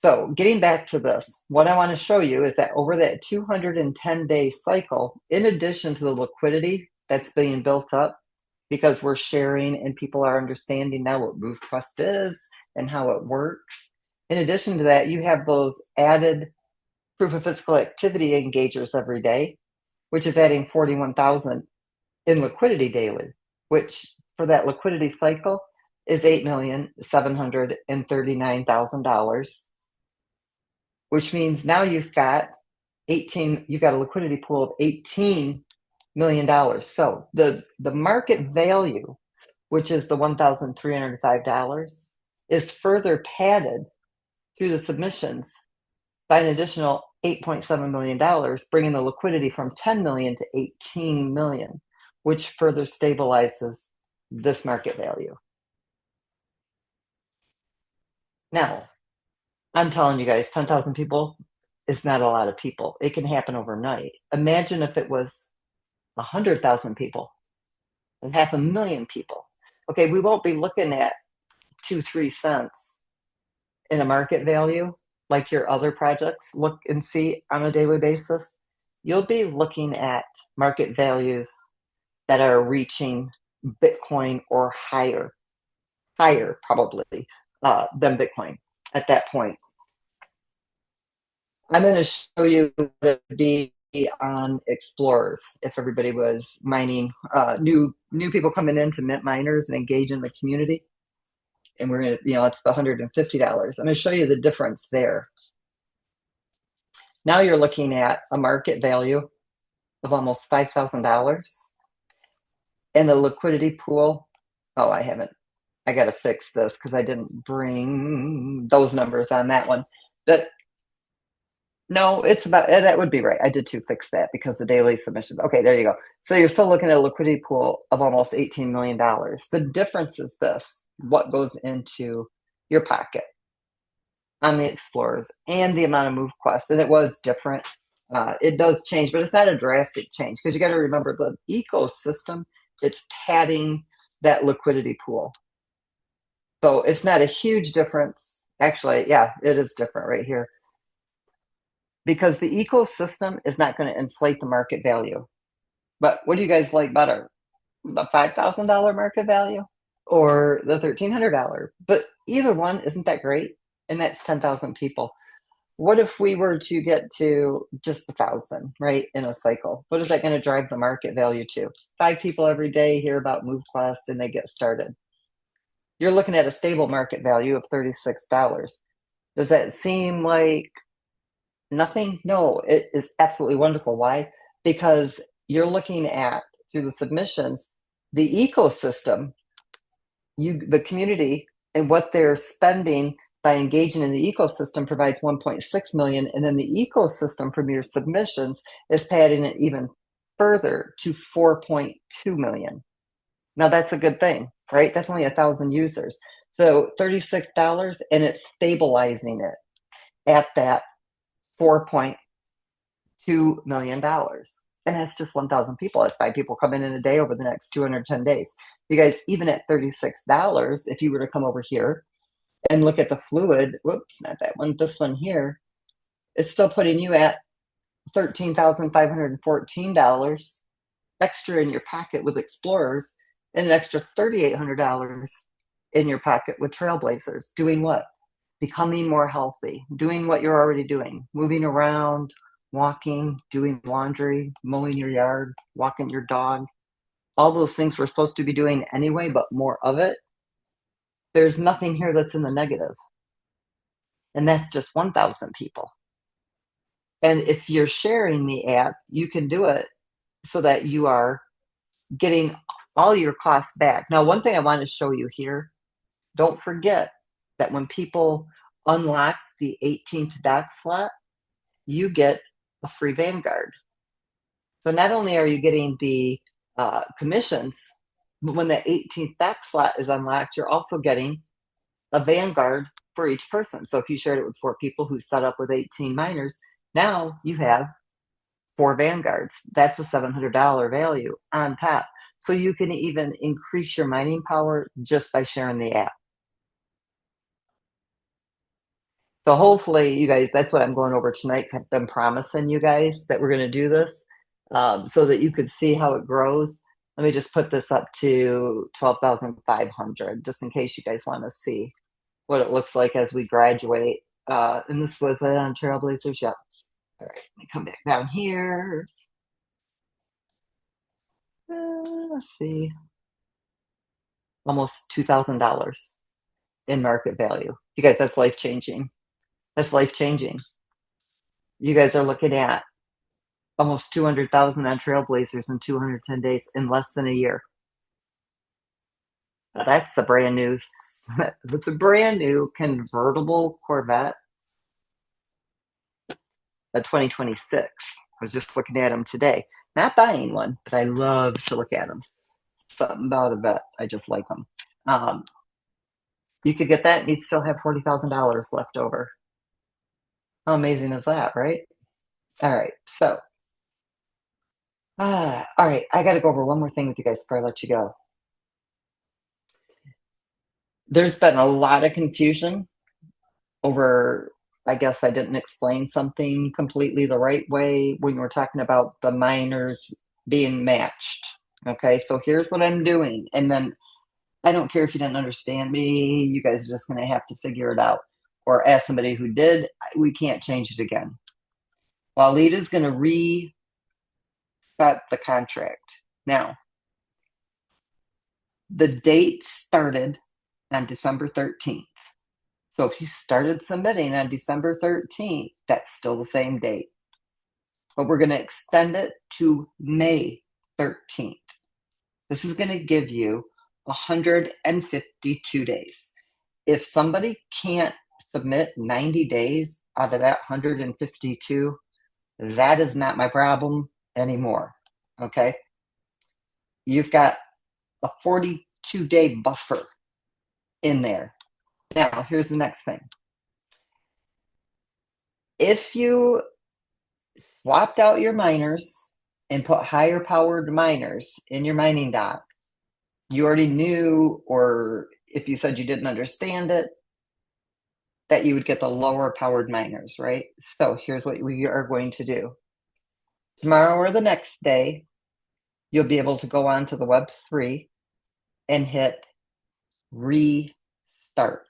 So getting back to this, what I want to show you is that over that 210-day cycle, in addition to the liquidity that's being built up, because we're sharing and people are understanding now what MoveQuest is and how it works, in addition to that, you have those added proof of physical activity engagers every day, which is adding 41,000 in liquidity daily, which for that liquidity cycle is $8,739,000, which means now you've got a liquidity pool of $18 million. So the market value, which is the $1,305, is further padded through the submissions by an additional $8.7 million, bringing the liquidity from 10 million to 18 million, which further stabilizes this market value. Now, I'm telling you guys, 10,000 people is not a lot of people. It can happen overnight. Imagine if it was 100,000 people and 500,000 people. Okay, we won't be looking at 2-3 cents in a market value like your other projects look and see on a daily basis. You'll be looking at market values that are reaching Bitcoin or higher probably than Bitcoin at that point. I'm going to show you what it would be on Explorers if everybody was mining, new people coming in to mint miners and engage in the community. And we're going to, it's the $150. I'm going to show you the difference there. Now you're looking at a market value of almost $5,000 and a liquidity pool. Oh, I got to fix this because I didn't bring those numbers on that one. But no, it's about, that would be right. I did fix that because the daily submissions. Okay, there you go. So you're still looking at a liquidity pool of almost $18 million. The difference is this: what goes into your pocket on the Explorers and the amount of MoveQuest. And it was different. It does change, but it's not a drastic change because you got to remember the ecosystem, it's padding that liquidity pool. So it's not a huge difference. Actually, yeah, it is different right here. Because the ecosystem is not going to inflate the market value. But what do you guys like better? The $5,000 market value or the $1,300? But either one, isn't that great? and that's 10,000 people. What if we were to get to just 1,000, right, in a cycle? What is that going to drive the market value to? 5 people every day hear about MoveQuest and they get started. You're looking at a stable market value of $36. Does that seem like nothing? No, it is absolutely wonderful. Why? Because you're looking at, through the submissions, the ecosystem, the community, and what they're spending by engaging in the ecosystem provides 1.6 million, and then the ecosystem from your submissions is padding it even further to 4.2 million. Now that's a good thing, right? That's only 1,000 users. So $36, and it's stabilizing it at that $4.2 million. And that's just 1,000 people. That's 5 people come in a day over the next 210 days. You guys, even at $36, if you were to come over here and look at the fluid, whoops, not that one, this one here, it's still putting you at $13,514 extra in your pocket with Explorers, and an extra $3,800 in your pocket with Trailblazers. Doing what? Becoming more healthy, doing what you're already doing, moving around, walking, doing laundry, mowing your yard, walking your dog, all those things we're supposed to be doing anyway, but more of it. There's nothing here that's in the negative. And that's just 1,000 people. And if you're sharing the app, you can do it so that you are getting all your costs back. Now, one thing I want to show you here, don't forget that when people unlock the 18th dock slot, you get a free Vanguard. So not only are you getting the commissions, but when the 18th dock slot is unlocked, you're also getting a Vanguard for each person. So if you shared it with 4 people who set up with 18 miners, now you have 4 Vanguards. That's a $700 value on top. So you can even increase your mining power just by sharing the app. So hopefully, you guys, that's what I'm going over tonight. I've been promising you guys that we're going to do this so that you could see how it grows. Let me just put this up to 12,500, just in case you guys want to see what it looks like as we graduate. And this was it on Trailblazers. Yep. All right, let me come back down here. Let's see. Almost $2,000 in market value. You guys, that's life-changing. That's life-changing. You guys are looking at almost 200,000 on Trailblazers in 210 days in less than a year. Now that's a brand new, it's a brand new convertible Corvette, a 2026. I was just looking at them today. Not buying one, but I love to look at them. Something about a vet. I just like them. You could get that and you'd still have $40,000 left over. How amazing is that, right? All right, so, all right, I got to go over one more thing with you guys before I let you go. There's been a lot of confusion over, I guess I didn't explain something completely the right way when we're talking about the miners being matched. Okay, so here's what I'm doing. And then I don't care if you didn't understand me. You guys are just going to have to figure it out. Or ask somebody who did. We can't change it again. Walid's going to reset the contract. Now, the date started on December 13th. So if you started submitting on December 13th, that's still the same date. But we're going to extend it to May 13th. This is going to give you 152 days. If somebody can't submit 90 days out of that 152, that is not my problem anymore. Okay? You've got a 42-day buffer in there. Now, here's the next thing. If you swapped out your miners and put higher powered miners in your mining dock, you already knew, or if you said you didn't understand it, that you would get the lower powered miners, right? So here's what we are going to do. Tomorrow or the next day, you'll be able to go on to the Web3 and hit restart.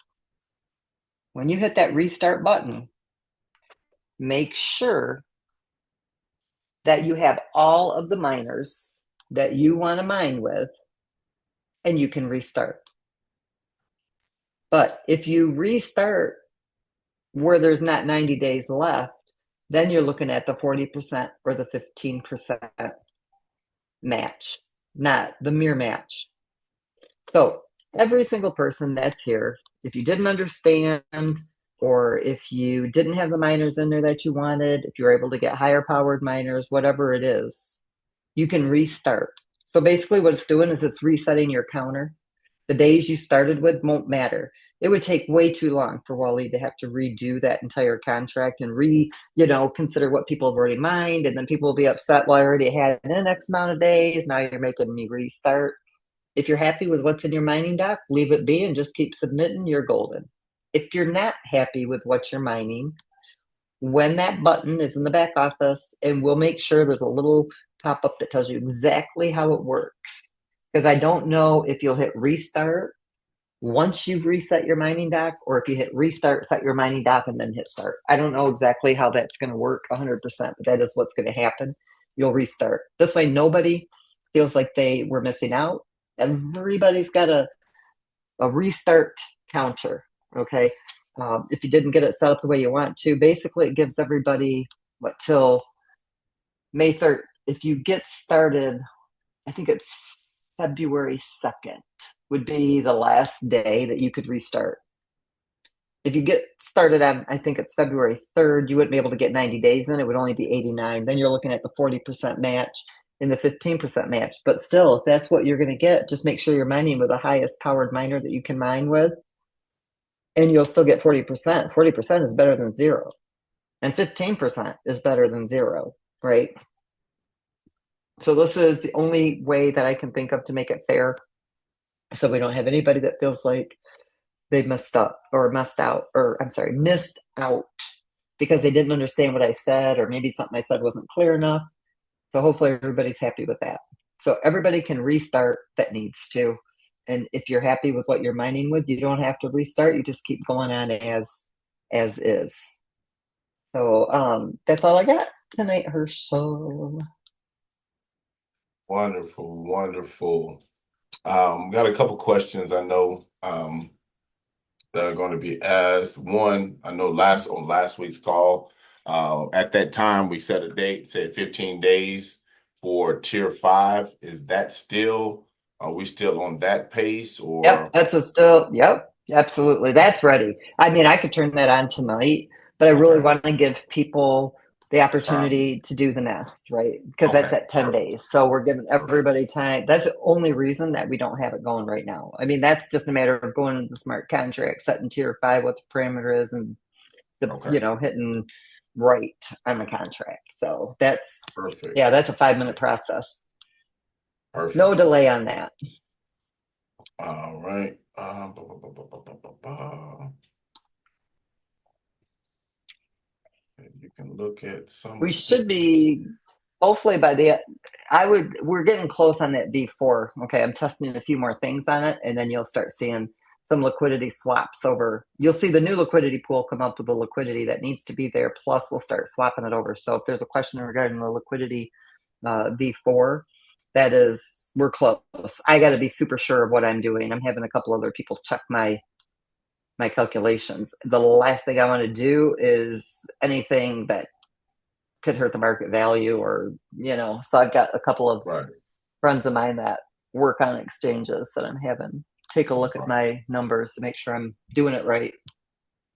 when you hit that restart button, make sure that you have all of the miners that you want to mine with, and you can restart. But if you restart where there's not 90 days left, then you're looking at the 40% or the 15% match, not the mere match. So every single person that's here, if you didn't understand, or if you didn't have the miners in there that you wanted, if you're able to get higher powered miners, whatever it is, you can restart. So basically what it's doing is it's resetting your counter. The days you started with won't matter. It would take way too long for Wally to have to redo that entire contract and consider what people have already mined, and then people will be upset. Well, I already had an X amount of days. Now you're making me restart. If you're happy with what's in your mining dock, leave it be and just keep submitting. You're golden. If you're not happy with what you're mining, when that button is in the back office, and we'll make sure there's a little pop-up that tells you exactly how it works. Because I don't know if you'll hit restart once you've reset your mining dock, or if you hit restart, set your mining dock, and then hit start. I don't know exactly how that's going to work 100%, but that is what's going to happen. You'll restart. This way, nobody feels like they were missing out. Everybody's got a restart counter, okay? If you didn't get it set up the way you want to, basically it gives everybody, till May 3rd. If you get started, I think it's February 2nd would be the last day that you could restart. If you get started on, I think it's February 3rd, you wouldn't be able to get 90 days in. It would only be 89. Then you're looking at the 40% match and the 15% match. But still, if that's what you're going to get, just make sure you're mining with the highest powered miner that you can mine with, and you'll still get 40%. 40% is better than zero, and 15% is better than zero, right? So this is the only way that I can think of to make it fair, so we don't have anybody that feels like they messed out, missed out because they didn't understand what I said, or maybe something I said wasn't clear enough. So hopefully everybody's happy with that. So everybody can restart that needs to. And if you're happy with what you're mining with, you don't have to restart. You just keep going on as is. So that's all I got tonight, Herschel. Wonderful, wonderful. Got a couple questions I know that are going to be asked. One, I know on last week's call, at that time we set a date, said 15 days for tier 5. Is that still, are we still on that pace, or? Yep, yep, absolutely. That's ready. I mean, I could turn that on tonight, but I really want to give people the opportunity to do the nest, right? Because that's at 10 days. So we're giving everybody time. That's the only reason that we don't have it going right now. I mean, that's just a matter of going into the smart contract, setting tier 5, what the parameter is, and hitting right on the contract. So that's perfect. Yeah, that's a 5-minute process. Perfect. No delay on that. All right. You can look at some. We should be, hopefully we're getting close on that V4. Okay, I'm testing a few more things on it, and then you'll start seeing some liquidity swaps over. You'll see the new liquidity pool come up with the liquidity that needs to be there, plus we'll start swapping it over. So if there's a question regarding the liquidity V4, we're close. I got to be super sure of what I'm doing. I'm having a couple other people check my calculations. The last thing I want to do is anything that could hurt the market value, or so I've got a couple of friends of mine that work on exchanges that I'm having take a look at my numbers to make sure I'm doing it right.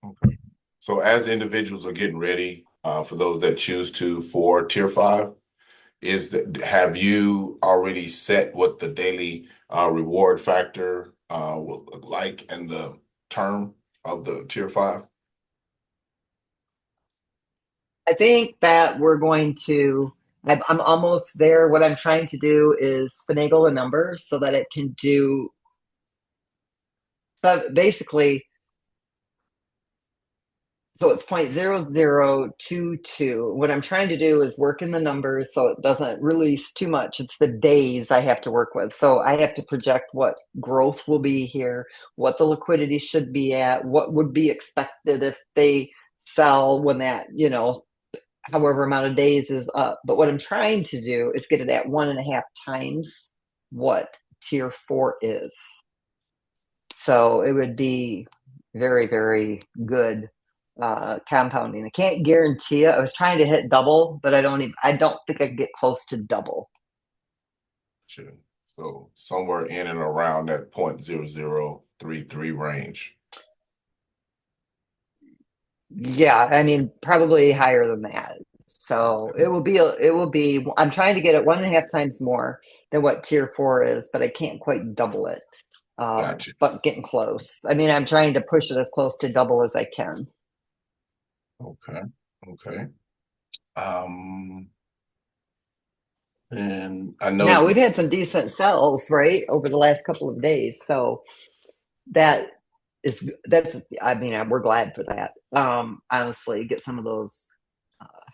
Okay. So as individuals are getting ready, for those that choose to, for tier 5, have you already set what the daily reward factor will look like in the term of the tier 5? I think that we're going to, I'm almost there. What I'm trying to do is finagle a number so that it can do, so basically So it's 0.0022. What I'm trying to do is work in the numbers so it doesn't release too much. It's the days I have to work with. So I have to project what growth will be here, what the liquidity should be at, what would be expected if they sell when that, however amount of days is up. But what I'm trying to do is get it at 1.5 times what tier 4 is. So it would be very, very good compounding. I can't guarantee it. I was trying to hit double, but I don't think I can get close to double. Sure. So somewhere in and around that 0.0033 range. Yeah, I mean, probably higher than that. So it will be, I'm trying to get it 1.5 times more than what tier 4 is, but I can't quite double it. Gotcha. But getting close. I mean, I'm trying to push it as close to double as I can. Okay. And I know Now we've had some decent sells, right, over the last couple of days. So that's I mean, we're glad for that. Honestly, get some of those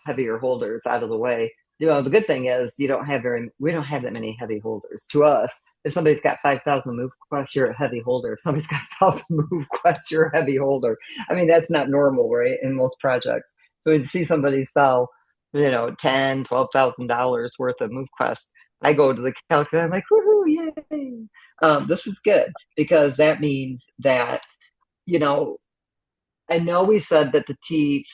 heavier holders out of the way. The good thing is we don't have that many heavy holders. To us, if somebody's got 5,000 MoveQuest, you're a heavy holder. If somebody's got 1,000 MoveQuest, you're a heavy holder. I mean, that's not normal, right, in most projects. So when you see somebody sell, $10,000, $12,000 worth of MoveQuest, I go to the calculator. I'm like, woohoo, yay! This is good because that means that I know we said that the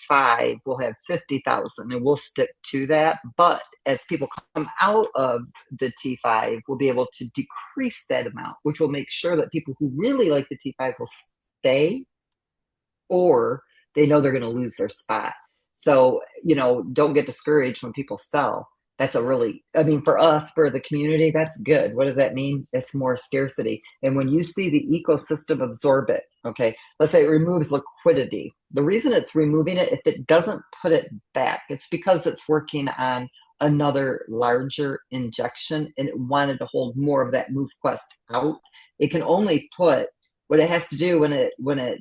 T5 will have 50,000 and we'll stick to that. But as people come out of the T5, we'll be able to decrease that amount, which will make sure that people who really like the T5 will stay, or they know they're going to lose their spot. So, don't get discouraged when people sell. That's for us, for the community, that's good. What does that mean? It's more scarcity. And when you see the ecosystem absorb it, okay, let's say it removes liquidity. The reason it's removing it, if it doesn't put it back, it's because it's working on another larger injection and it wanted to hold more of that MoveQuest out. It can only put what it has to do when it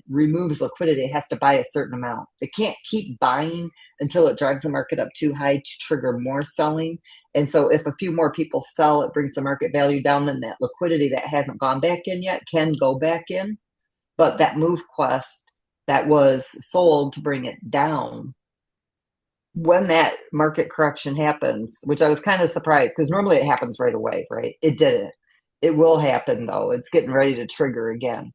removes liquidity. It has to buy a certain amount. It can't keep buying until it drives the market up too high to trigger more selling. And so if a few more people sell, it brings the market value down, then that liquidity that hasn't gone back in yet can go back in. But that MoveQuest that was sold to bring it down, when that market correction happens, which I was kind of surprised because normally it happens right away, right? It didn't. It will happen though. It's getting ready to trigger again.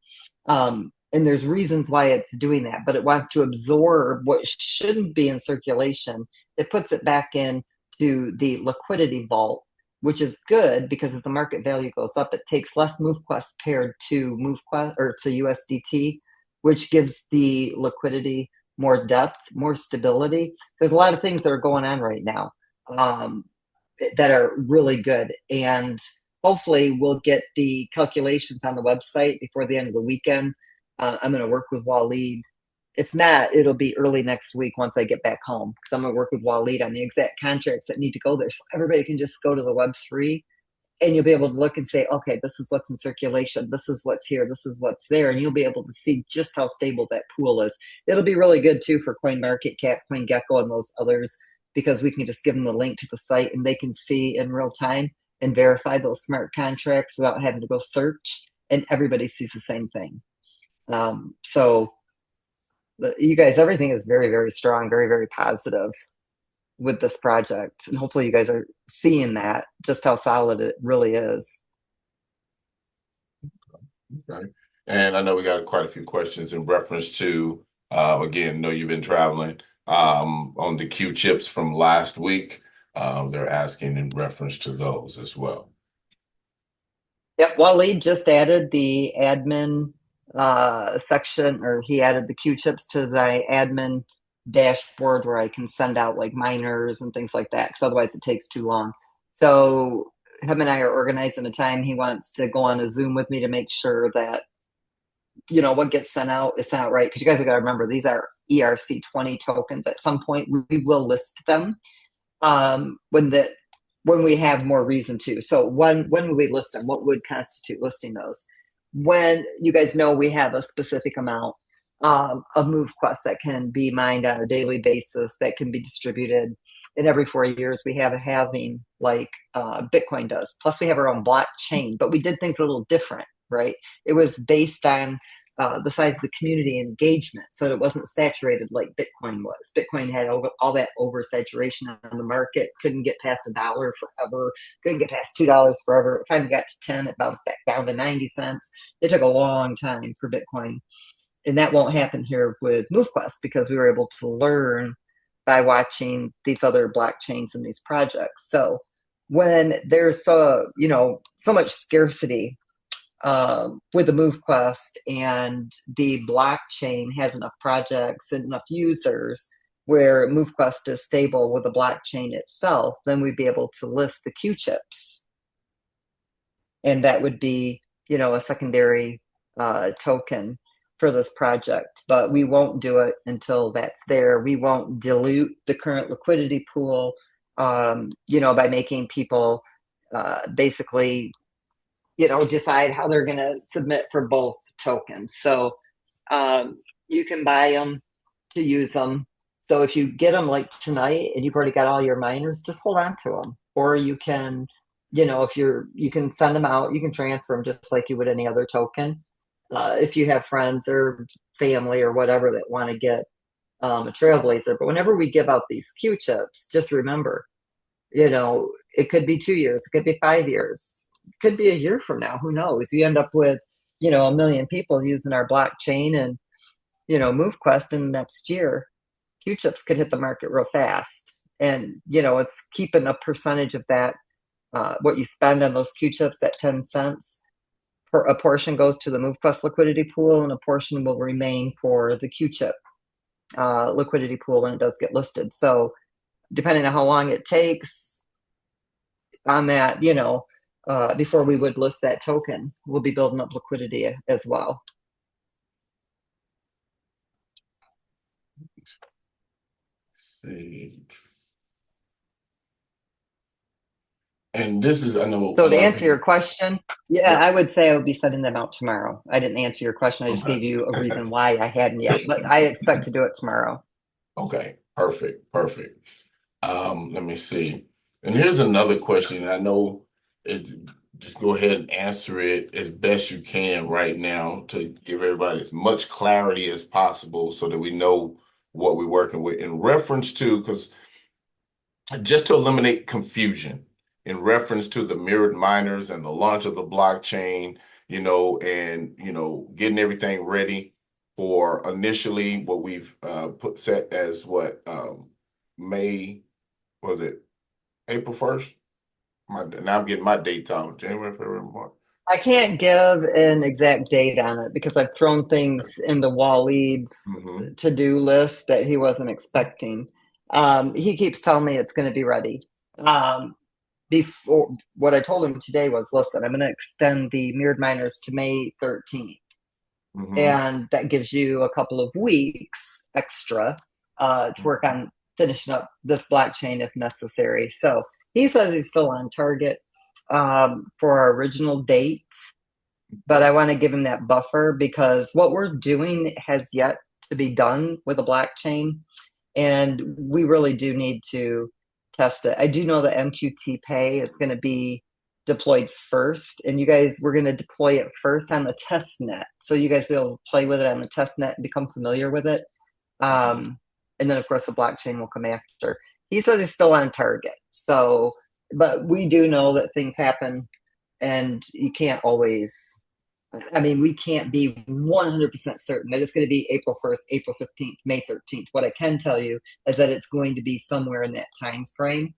And there's reasons why it's doing that, but it wants to absorb what shouldn't be in circulation. It puts it back in to the liquidity vault, which is good because as the market value goes up, it takes less MoveQuest paired to MoveQuest or to USDT, which gives the liquidity more depth, more stability. There's a lot of things that are going on right now that are really good. And hopefully we'll get the calculations on the website before the end of the weekend. I'm going to work with Waleed. If not, it'll be early next week once I get back home because I'm going to work with Waleed on the exact contracts that need to go there. So everybody can just go to the Web3 and you'll be able to look and say, okay, this is what's in circulation. This is what's here. This is what's there. And you'll be able to see just how stable that pool is. It'll be really good too for CoinMarketCap, CoinGecko, and those others because we can just give them the link to the site and they can see in real time and verify those smart contracts without having to go search, and everybody sees the same thing. So you guys, everything is very, very strong, very, very positive with this project. And hopefully you guys are seeing that, just how solid it really is. Okay. And I know we got quite a few questions in reference to, again, know you've been traveling on the Q chips from last week. They're asking in reference to those as well. Yep, Waleed just added the admin section, or he added the Q chips to the admin dashboard where I can send out like miners and things like that, because otherwise it takes too long. So him and I are organizing a time. He wants to go on a Zoom with me to make sure that what gets sent out is sent out right. Because you guys have got to remember, these are ERC20 tokens. At some point, we will list them when we have more reason to. So when would we list them? What would constitute listing those? When you guys know we have a specific amount of MoveQuest that can be mined on a daily basis, that can be distributed. And every 4 years, we have a halving like Bitcoin does. Plus, we have our own blockchain, but we did things a little different, right? It was based on the size of the community engagement, so it wasn't saturated like Bitcoin was. Bitcoin had all that oversaturation on the market, couldn't get past $1 forever, couldn't get past $2 forever. By the time it got to 10, it bounced back down to 90 cents. It took a long time for Bitcoin. And that won't happen here with MoveQuest because we were able to learn by watching these other blockchains and these projects. So when there's so much scarcity with the MoveQuest, and the blockchain has enough projects and enough users where MoveQuest is stable with the blockchain itself, then we'd be able to list the Q chips, and that would be a secondary token for this project. But we won't do it until that's there. We won't dilute the current liquidity pool, by making people basically, decide how they're going to submit for both tokens. So you can buy them to use them. So if you get them like tonight and you've already got all your miners, just hold on to them. Or you can, you can send them out, you can transfer them just like you would any other token. If you have friends or family or whatever that want to get a Trailblazer. But whenever we give out these Q chips, just remember, it could be 2 years, it could be 5 years, it could be a year from now. Who knows? You end up with, 1 million people using our blockchain and, MoveQuest, and next year, Q chips could hit the market real fast. And, it's keeping a percentage of that, what you spend on those Q chips at 10 cents. A portion goes to the MoveQuest liquidity pool, and a portion will remain for the Q chip liquidity pool when it does get listed. So depending on how long it takes on that, before we would list that token, we'll be building up liquidity as well. And this is, I know. So to answer your question, I would say I would be sending them out tomorrow. I didn't answer your question. I just gave you a reason why I hadn't yet, but I expect to do it tomorrow. Okay, perfect. Let me see. And here's another question. I know it's just go ahead and answer it as best you can right now to give everybody as much clarity as possible so that we know what we're working with in reference to, because just to eliminate confusion in reference to the mirrored miners and the launch of the blockchain, and, getting everything ready for initially what we've set as May, was it April 1st? Now I'm getting my dates out. January, February, March. I can't give an exact date on it because I've thrown things into Waleed's to-do list that he wasn't expecting. He keeps telling me it's going to be ready. Before, what I told him today was, listen, I'm going to extend the mirrored miners to May 13th. And that gives you a couple of weeks extra to work on finishing up this blockchain if necessary. So he says he's still on target for our original date, but I want to give him that buffer because what we're doing has yet to be done with a blockchain, and we really do need to test it. I do know that MQT Pay is going to be deployed first, and you guys, we're going to deploy it first on the test net, so you guys will be able to play with it on the test net and become familiar with it. And then, of course, the blockchain will come after. He says he's still on target. So, but we do know that things happen, and you can't always. I mean, we can't be 100% certain that it's going to be April 1st, April 15th, May 13th. What I can tell you is that it's going to be somewhere in that time frame.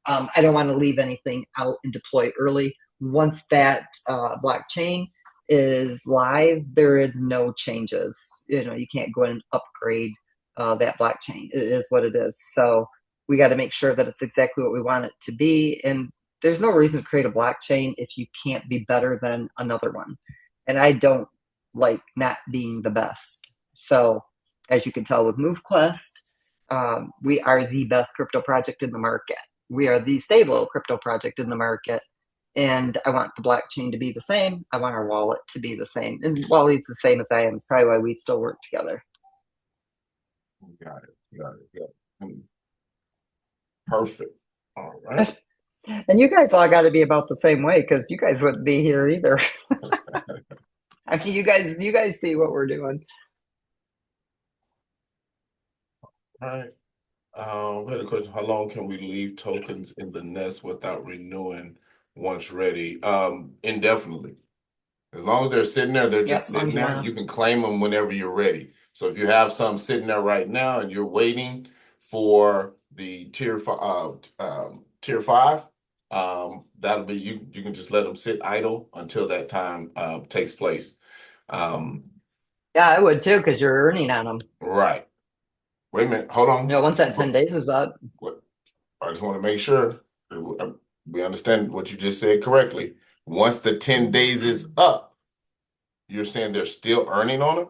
I don't want to leave anything out and deploy early. Once that blockchain is live, there is no changes. You can't go in and upgrade that blockchain. It is what it is. So we got to make sure that it's exactly what we want it to be. And there's no reason to create a blockchain if you can't be better than another one. And I don't like not being the best. So as you can tell with MoveQuest, we are the best crypto project in the market. We are the stable crypto project in the market. And I want the blockchain to be the same. I want our wallet to be the same. And Wallet's the same as I am. It's probably why we still work together. Got it. Got it. Got it. Perfect. All right. And you guys all got to be about the same way because you guys wouldn't be here either. I mean, you guys see what we're doing. All right. We had a question. How long can we leave tokens in the nest without renewing once ready? Indefinitely. As long as they're sitting there, they're Yep, just long sitting as you there. want You to. can claim them whenever you're ready. So if you have some sitting there right now and you're waiting for the tier five, that'll be you. You can just let them sit idle until that time takes place. Um, Yeah, I would too because you're earning on them. right. Wait a minute. Hold You on. know, once that 10 days is up, What? I just want to make sure we understand what you just said correctly. Once the 10 days is up, you're saying they're still earning on them?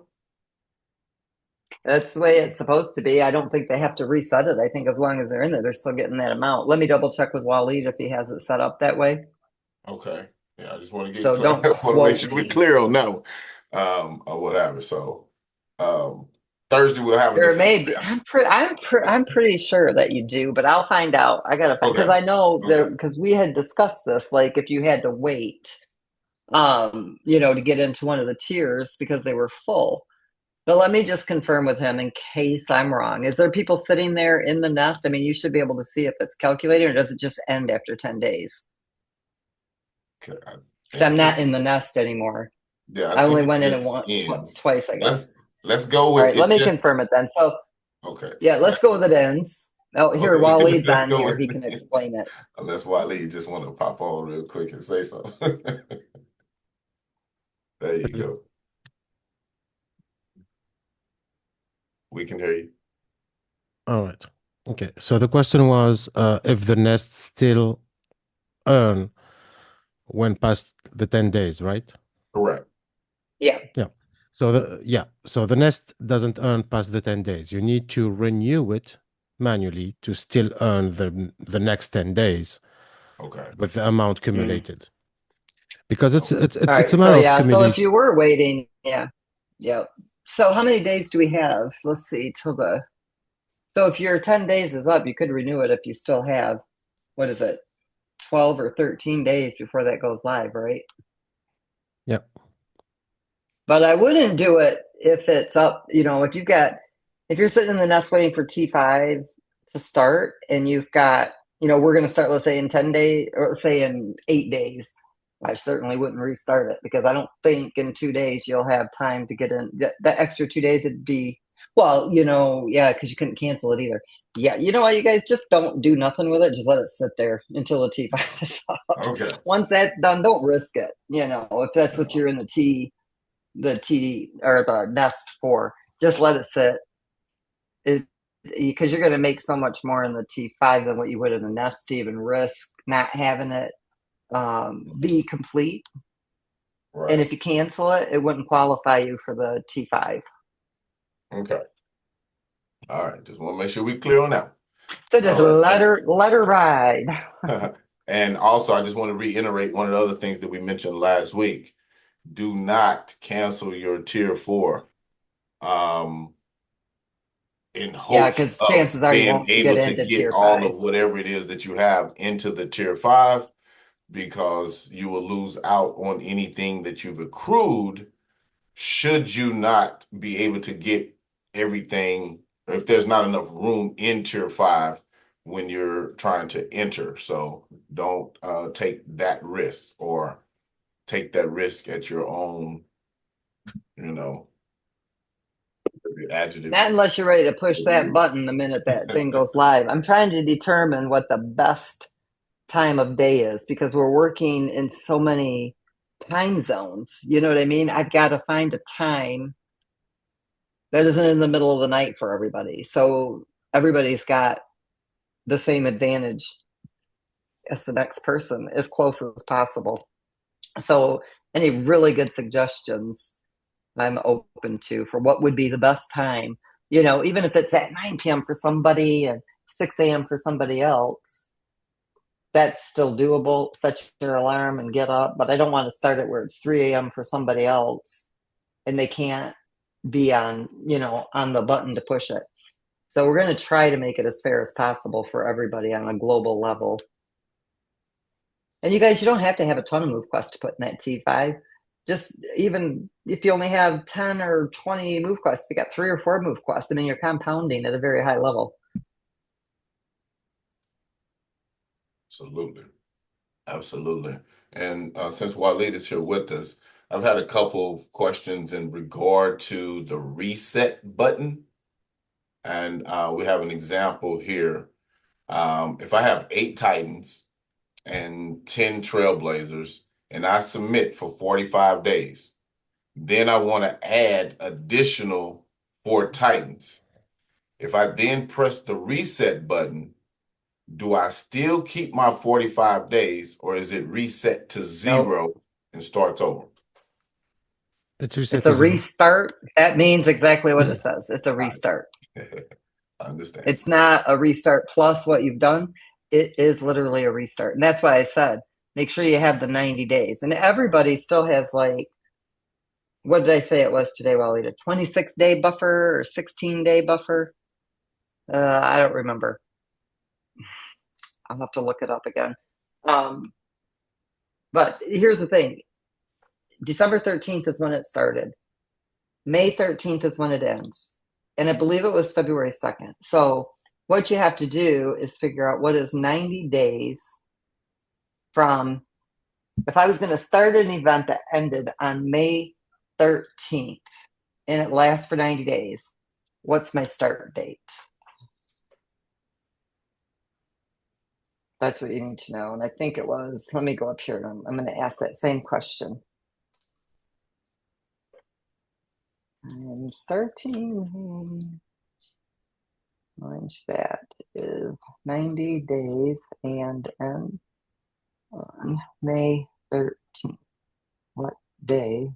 that's the way it's supposed to be. I don't think they have to reset it. I think as long as they're in there, they're still getting that amount. Let me double check with Waleed if he has it set up that way. Okay. Yeah, I just want to get So clear. don't I want to make quote sure we're me. clear on that one. Or whatever. So Thursday we'll have a Or it definitive may be. answer. I'm pretty sure that you do, but I'll find out. I gotta find because Okay. I know there Okay. because we had discussed this. Like if you had to wait, to get into one of the tiers because they were full. But let me just confirm with him in case I'm wrong. Is there people sitting there in the nest? I mean, you should be able to see if it's calculated, or does it just end after 10 days? Okay. I Because I'm think not it, in the nest anymore. yeah, I I only think it went in and just ends. twice, I Let's guess. let's go All with right, let it me just confirm it then. So, okay. yeah, let's go with it ends. Oh, here, Okay, Waleed's let's on go here. with He can it. explain it. Unless Wiley just want to pop on real quick and say something. There you go. We can hear you. All right. Okay. So the question was if the nest still earn when past the 10 days, right? Correct. Yeah. Yeah. So the nest doesn't earn past the 10 days. You need to renew it manually to still earn the next 10 days Okay. with the amount Mm. cumulated. Because it's Okay. it's All it's it's a right. So, matter of yeah. So if cumulation. you were waiting, yeah. Yeah. So how many days do we have? Let's see, till the. So if your 10 days is up, you could renew it if you still have, what is it, 12 or 13 days before that goes live, right? Yeah. But I wouldn't do it if it's up, if you're sitting in the nest waiting for T5 to start and you've got, we're going to start, let's say in 10 days, or let's say in 8 days. I certainly wouldn't restart it because I don't think in 2 days you'll have time to get in. That extra 2 days, it'd be, well, yeah, because you couldn't cancel it either. Yeah, you know what, you guys just don't do nothing with it. Just let it sit there until the T5 is out. Okay. Once that's done, don't risk it. If that's what Yeah. you're in the T or the nest for. Just let it sit. Because you're going to make so much more in the T5 than what you would in the nest to even risk not having it be complete. And Right. if you cancel it, it wouldn't qualify you for the T5. Okay. All right. Just want to make sure we clear on that. So just All right. let her ride. And also, I just want to reiterate one of the other things that we mentioned last week. Do not cancel your tier four in Yeah, hopes because of chances are you being won't get able to into get tier all five. of whatever it is that you have into the tier five, because you will lose out on anything that you've accrued should you not be able to get everything, if there's not enough room in tier five when you're trying to enter. So don't take that risk, or take that risk at your own, you know, adjective. Not unless you're ready to push that button the minute that thing goes live. I'm trying to determine what the best time of day is because we're working in so many time zones. You know what I mean? I've got to find a time that isn't in the middle of the night for everybody. So everybody's got the same advantage as the next person as close as possible. So any really good suggestions I'm open to for what would be the best time. Even if it's at 9 p.m. for somebody and 6 a.m. for somebody else, that's still doable. Set your alarm and get up, but I don't want to start it where it's 3 a.m. for somebody else and they can't be on the button to push it. So we're going to try to make it as fair as possible for everybody on a global level. And you guys, you don't have to have a ton of MoveQuest to put in that T5. Just even if you only have 10 or 20 MoveQuests, you got 3 or 4 MoveQuests. I mean, you're compounding at a very high level. Absolutely. Absolutely. And since Waleed is here with us, I've had a couple of questions in regard to the reset button. And we have an example here. If I have 8 Titans and 10 Trailblazers, and I submit for 45 days, then I want to add additional 4 Titans. If I then press the reset button, do I still keep my 45 days, or is it reset to 0 and starts over? It's It's reset a to 0. restart. That means exactly what it says. It's a restart. I understand. It's not a restart plus what you've done. It is literally a restart. And that's why I said, make sure you have the 90 days. And everybody still has like, what did I say it was today, Wally? A 26-day buffer or 16-day buffer? I don't remember. I'll have to look it up again. But here's the thing. December 13th is when it started. May 13th is when it ends. And I believe it was February 2nd. So what you have to do is figure out what is 90 days from, if I was going to start an event that ended on May 13th and it lasts for 90 days, what's my start date? That's what you need to know. And I think it was, let me go up here and I'm going to ask that same question. I'm starting, launch that is 90 days and end on May 13th. What day?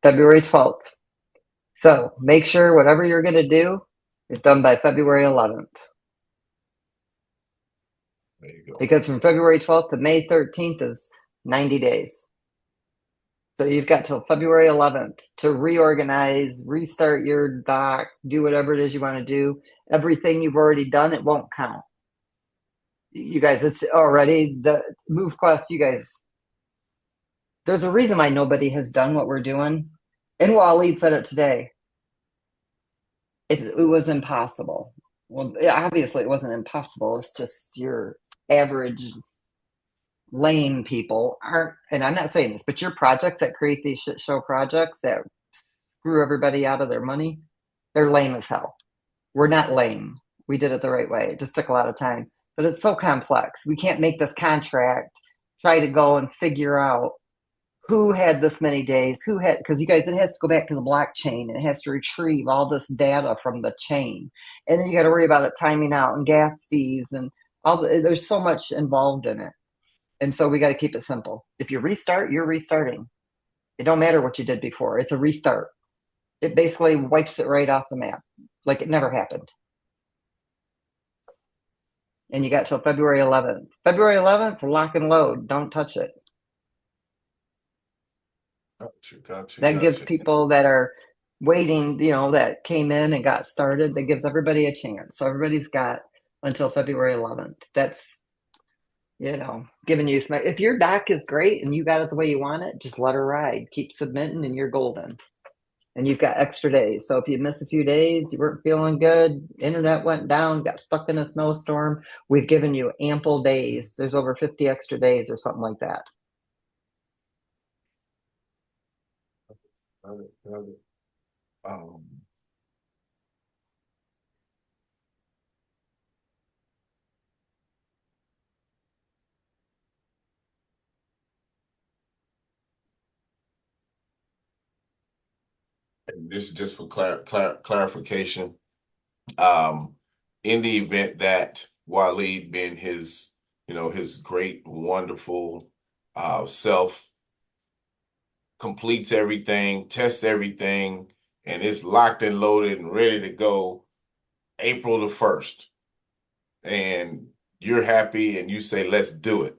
February 12th. So make sure whatever you're going to do is done by February 11th. There you go. Because from February 12th to May 13th is 90 days. So you've got till February 11th to reorganize, restart your doc, do whatever it is you want to do. Everything you've already done, it won't count. You guys, it's already the MoveQuest. You guys, there's a reason why nobody has done what we're doing. And Waleed said it today. It was impossible. Well, obviously it wasn't impossible. It's just your average lame people aren't, and I'm not saying this, but your projects that create these shit show projects that screw everybody out of their money, they're lame as hell. We're not lame. We did it the right way. It just took a lot of time, but it's so complex. We can't make this contract, try to go and figure out who had this many days, who had, because you guys, it has to go back to the blockchain. It has to retrieve all this data from the chain. And then you got to worry about it timing out and gas fees and all the, there's so much involved in it. And so we got to keep it simple. If you restart, you're restarting. It don't matter what you did before. It's a restart. It basically wipes it right off the map, like it never happened. And you got till February 11th. February 11th, lock and load. Don't touch it. Gotcha. That gives people that are waiting, you know, that came in and got started, that gives everybody a chance. So everybody's got until February 11th. That's, you know, giving you some. If your doc is great and you got it the way you want it, just let her ride. Keep submitting and you're golden. And you've got extra days. So if you miss a few days, you weren't feeling good, internet went down, got stuck in a snowstorm, we've given you ample days. There's over 50 extra days or something like that. And this is just for clarification. In the event that Waleed, being his, his great, wonderful self, completes everything, tests everything, and it's locked and loaded and ready to go April the 1st, and you're happy and you say, let's do it.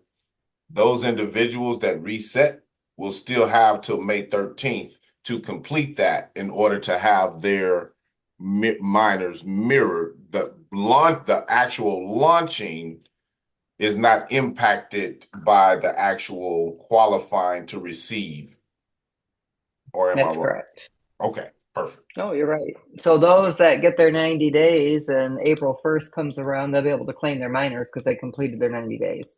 Those individuals that reset, will still have till May 13th to complete that in order to have their miners mirrored. The actual launching is not impacted by the actual qualifying to receive. Or am I That's wrong? correct. Okay, perfect. No, you're right. So those that get their 90 days and April 1st comes around, they'll be able to claim their miners because they completed their 90 days.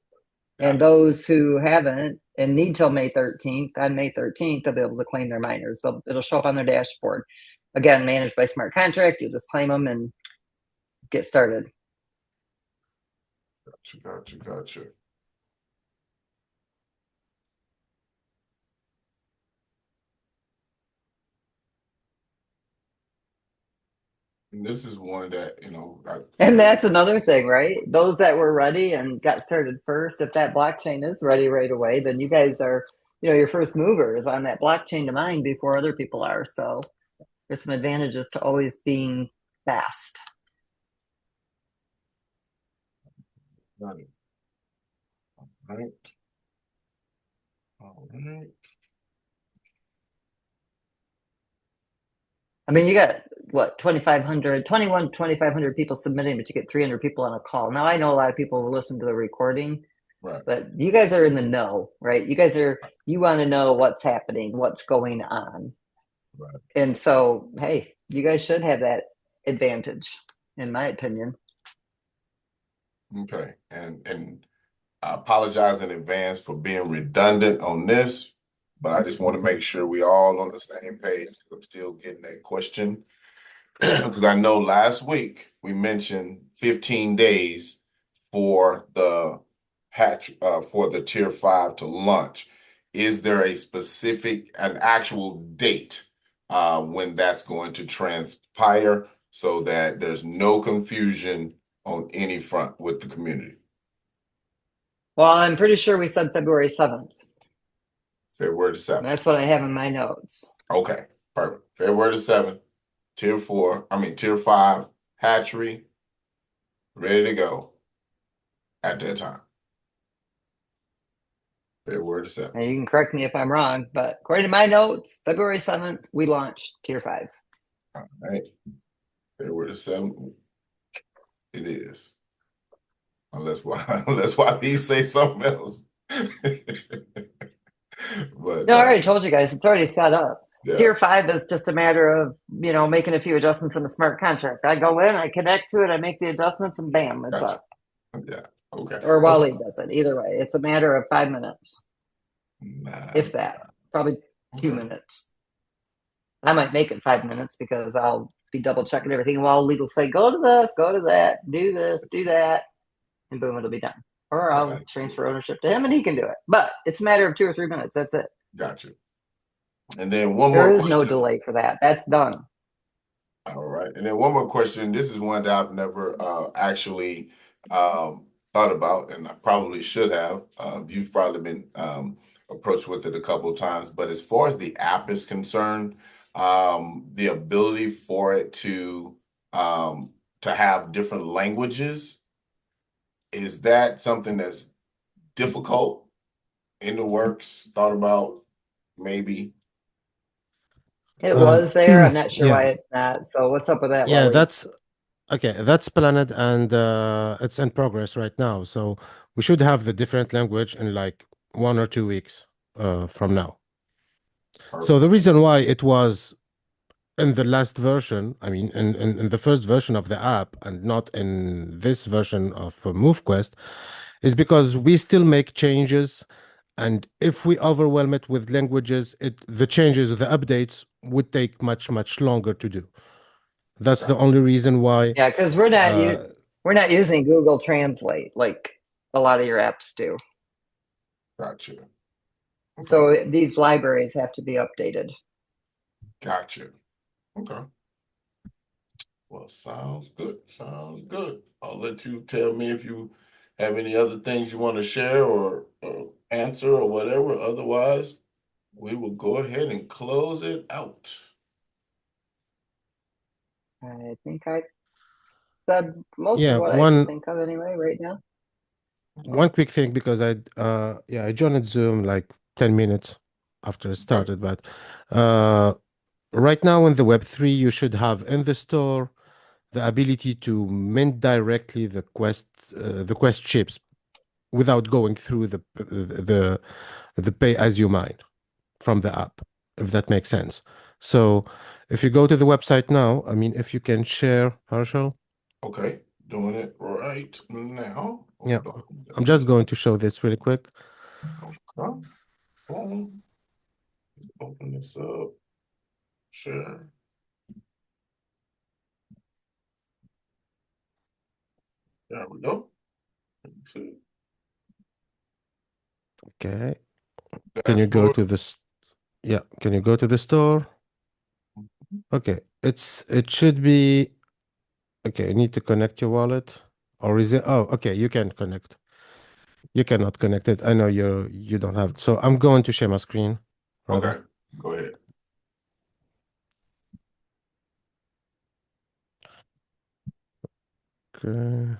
And Gotcha. those who haven't and need till May 13th, on May 13th, they'll be able to claim their miners. So it'll show up on their dashboard. Again, managed by smart contract. You just claim them and get started. Gotcha. And this is one that, And that's another thing, right? Those that were ready and got started first, if that blockchain is ready right away, then you guys are, your first movers on that blockchain to mine before other people are. So there's some advantages to always being fast. got it. All right. All right. I mean, you got what, 2,500 people submitting, but you get 300 people on a call. Now, I know a lot of people will listen to the recording, Right. but you guys are in the know, right? You want to know what's happening, what's going on. Right. And so, hey, you guys should have that advantage, in my opinion. Okay. And I apologize in advance for being redundant on this, but I just want to make sure we all on the same page. I'm still getting that question. Because I know last week we mentioned 15 days for the for the tier 5 to launch. Is there an actual date when that's going to transpire so that there's no confusion on any front with the community? Well, I'm pretty sure we said February 7th. February the 7th. That's what I have in my notes. Okay, perfect. February the 7th, tier 5 hatchery, ready to go at that time. February the 7th. And you can correct me if I'm wrong, but according to my notes, February 7th, we launched tier 5. All right. February the 7th, it is. Unless why he say something else. But No, I already told you guys, it's already set up. yeah, Tier 5 is just a matter of, making a few adjustments in the smart contract. I go in, I connect to it, I make the adjustments, and bam, it's gotcha. up. Yeah, okay. Or Wally does it. Either way, it's a matter of 5 minutes, Nah, if that. Probably 2 okay. minutes. I might make it 5 minutes because I'll be double checking everything while legal say, go to this, go to that, do this, do that, and boom, it'll be done. Or I'll Gotcha. transfer ownership to him and he can do it. But it's a matter of 2 or 3 minutes. That's it. Gotcha. And then one There more is no question. delay for that. That's done. All right. And then one more question. This is one that I've never actually thought about, and I probably should have. You've probably been approached with it a couple of times, but as far as the app is concerned, the ability for it to have different languages, is that something that's difficult in the works, thought about, maybe? It was there. I'm not sure why Yeah, it's not. So what's up with that, yeah, Wally? that's okay. That's planned and it's in progress right now. So we should have the different language in like 1 or 2 weeks from now. So the reason why it was in the last version, I mean, in the first version of the app and not in this version of MoveQuest, is because we still make changes. And if we overwhelm it with languages, the changes, the updates would take much, much longer to do. That's the only reason why. Yeah, because we're not using Google Translate like a lot of your apps do. Gotcha. Okay. So these libraries have to be updated. Gotcha. Okay. Well, sounds good. Sounds good. I'll let you tell me if you have any other things you want to share or answer or whatever. Otherwise, we will go ahead and close it out. I think I said most Yeah, of what I could think of anyway right now. one quick thing because I joined Zoom like 10 minutes after it started. But right now in the Web3, you should have in the store the ability to mint directly the Quest chips without going through the pay as you mine from the app, if that makes sense. So if you go to the website now, I mean, if you can share, Herschel. Okay, doing it right now. Yeah, Hold on. I'm just going to show this really quick. Okay. Boom. Open this up. Share. There we go. See. Okay. Can you go Dashboard. to this? Yeah, can you go to the store? Okay, it should be okay. You need to connect your wallet, or is it? Oh, okay, you can connect. You cannot connect it. I know you don't have. So I'm going to share my screen. Rather. Okay, go ahead. Okay.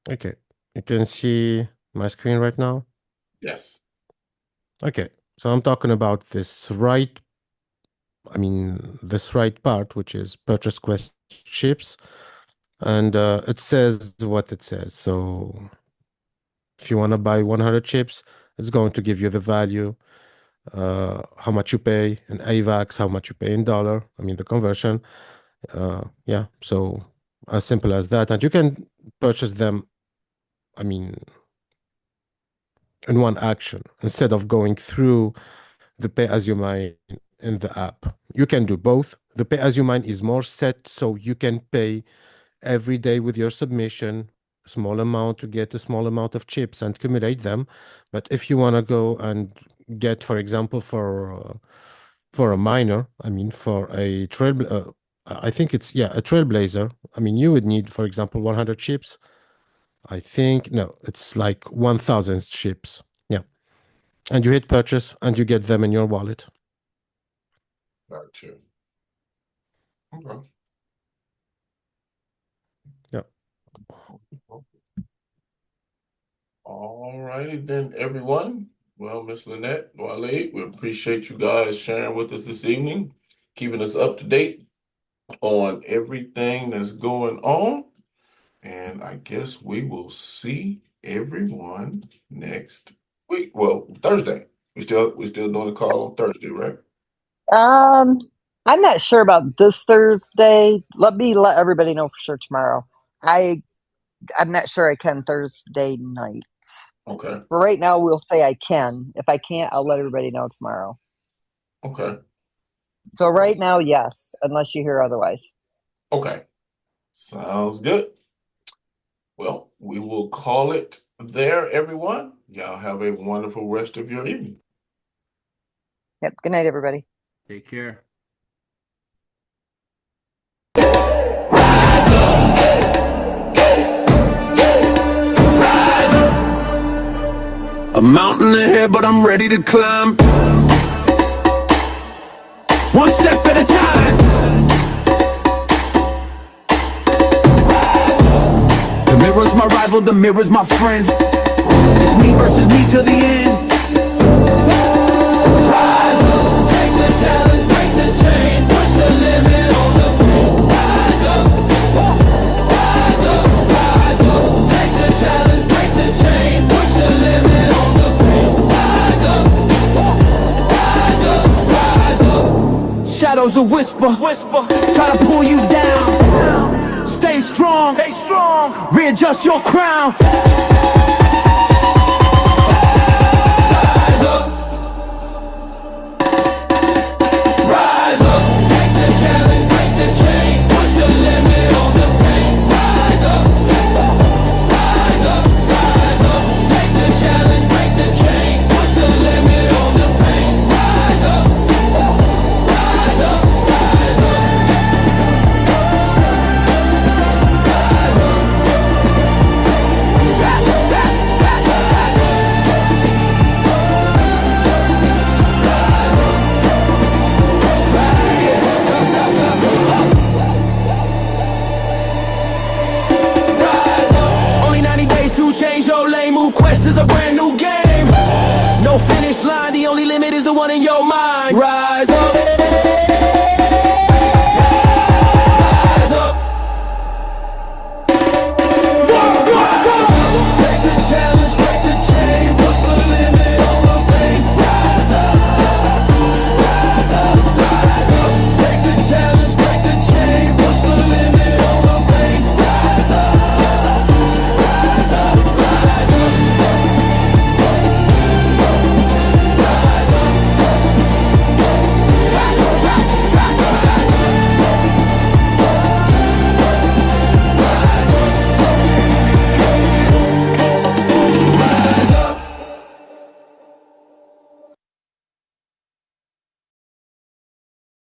Okay, you can see my screen right now. Yes. Okay, so I'm talking about this right. I mean, this right part, which is purchase Quest chips, and it says what it says. So if you want to buy 100 chips, it's going to give you the value, how much you pay in AVAX, how much you pay in dollar. I mean, the conversion. Yeah, so as simple as that. And you can purchase them, I mean, in one action instead of going through the pay as you mine in the app. You can do both. The pay as you mine is more set, so you can pay every day with your submission a small amount to get a small amount of chips and accumulate them. But if you want to go and get, for example, for a miner, I mean, for a I think it's a trailblazer. I mean, you would need, for example, 100 chips. I think no, it's like 1,000 chips. Yeah, and you hit purchase and you get them in your wallet. Gotcha. Okay. Yeah. All righty then, everyone. Well, Miss Lynette, Wale, we appreciate you guys sharing with us this evening, keeping us up to date on everything that's going on. And I guess we will see everyone next week. Well, Thursday. We still doing a call on Thursday, right? I'm not sure about this Thursday. Let me let everybody know for sure tomorrow. I'm not sure I can Thursday night. Okay. For right now, we'll say I can. If I can't, I'll let everybody know tomorrow. Okay. So right now, yes, unless you hear otherwise. Okay. Sounds good. Well, we will call it there, everyone. Y'all have a wonderful rest of your evening. Yep. Good night, everybody. Take care. A mountain ahead, but I'm ready to climb. One step at a time. The mirror's my rival, the mirror's my friend. It's me versus me till the end. Rise up, take the challenge, break the chain, push the limit on the pain. Rise up, rise up, rise up, take the challenge, break the chain, push the limit on the pain. Rise up, rise up, rise up. Shadows a whisper, try to pull you down. Stay strong, readjust your crown. Rise up, rise up, take the challenge, break the chain, push the limit on the pain. Rise up, rise up, rise up, take the challenge, break the chain, push the limit on the pain. Rise up, rise up, rise up. Rise up. playing MoveQuest is a brand new game. No finish line, the only limit is the one in your mind. Rise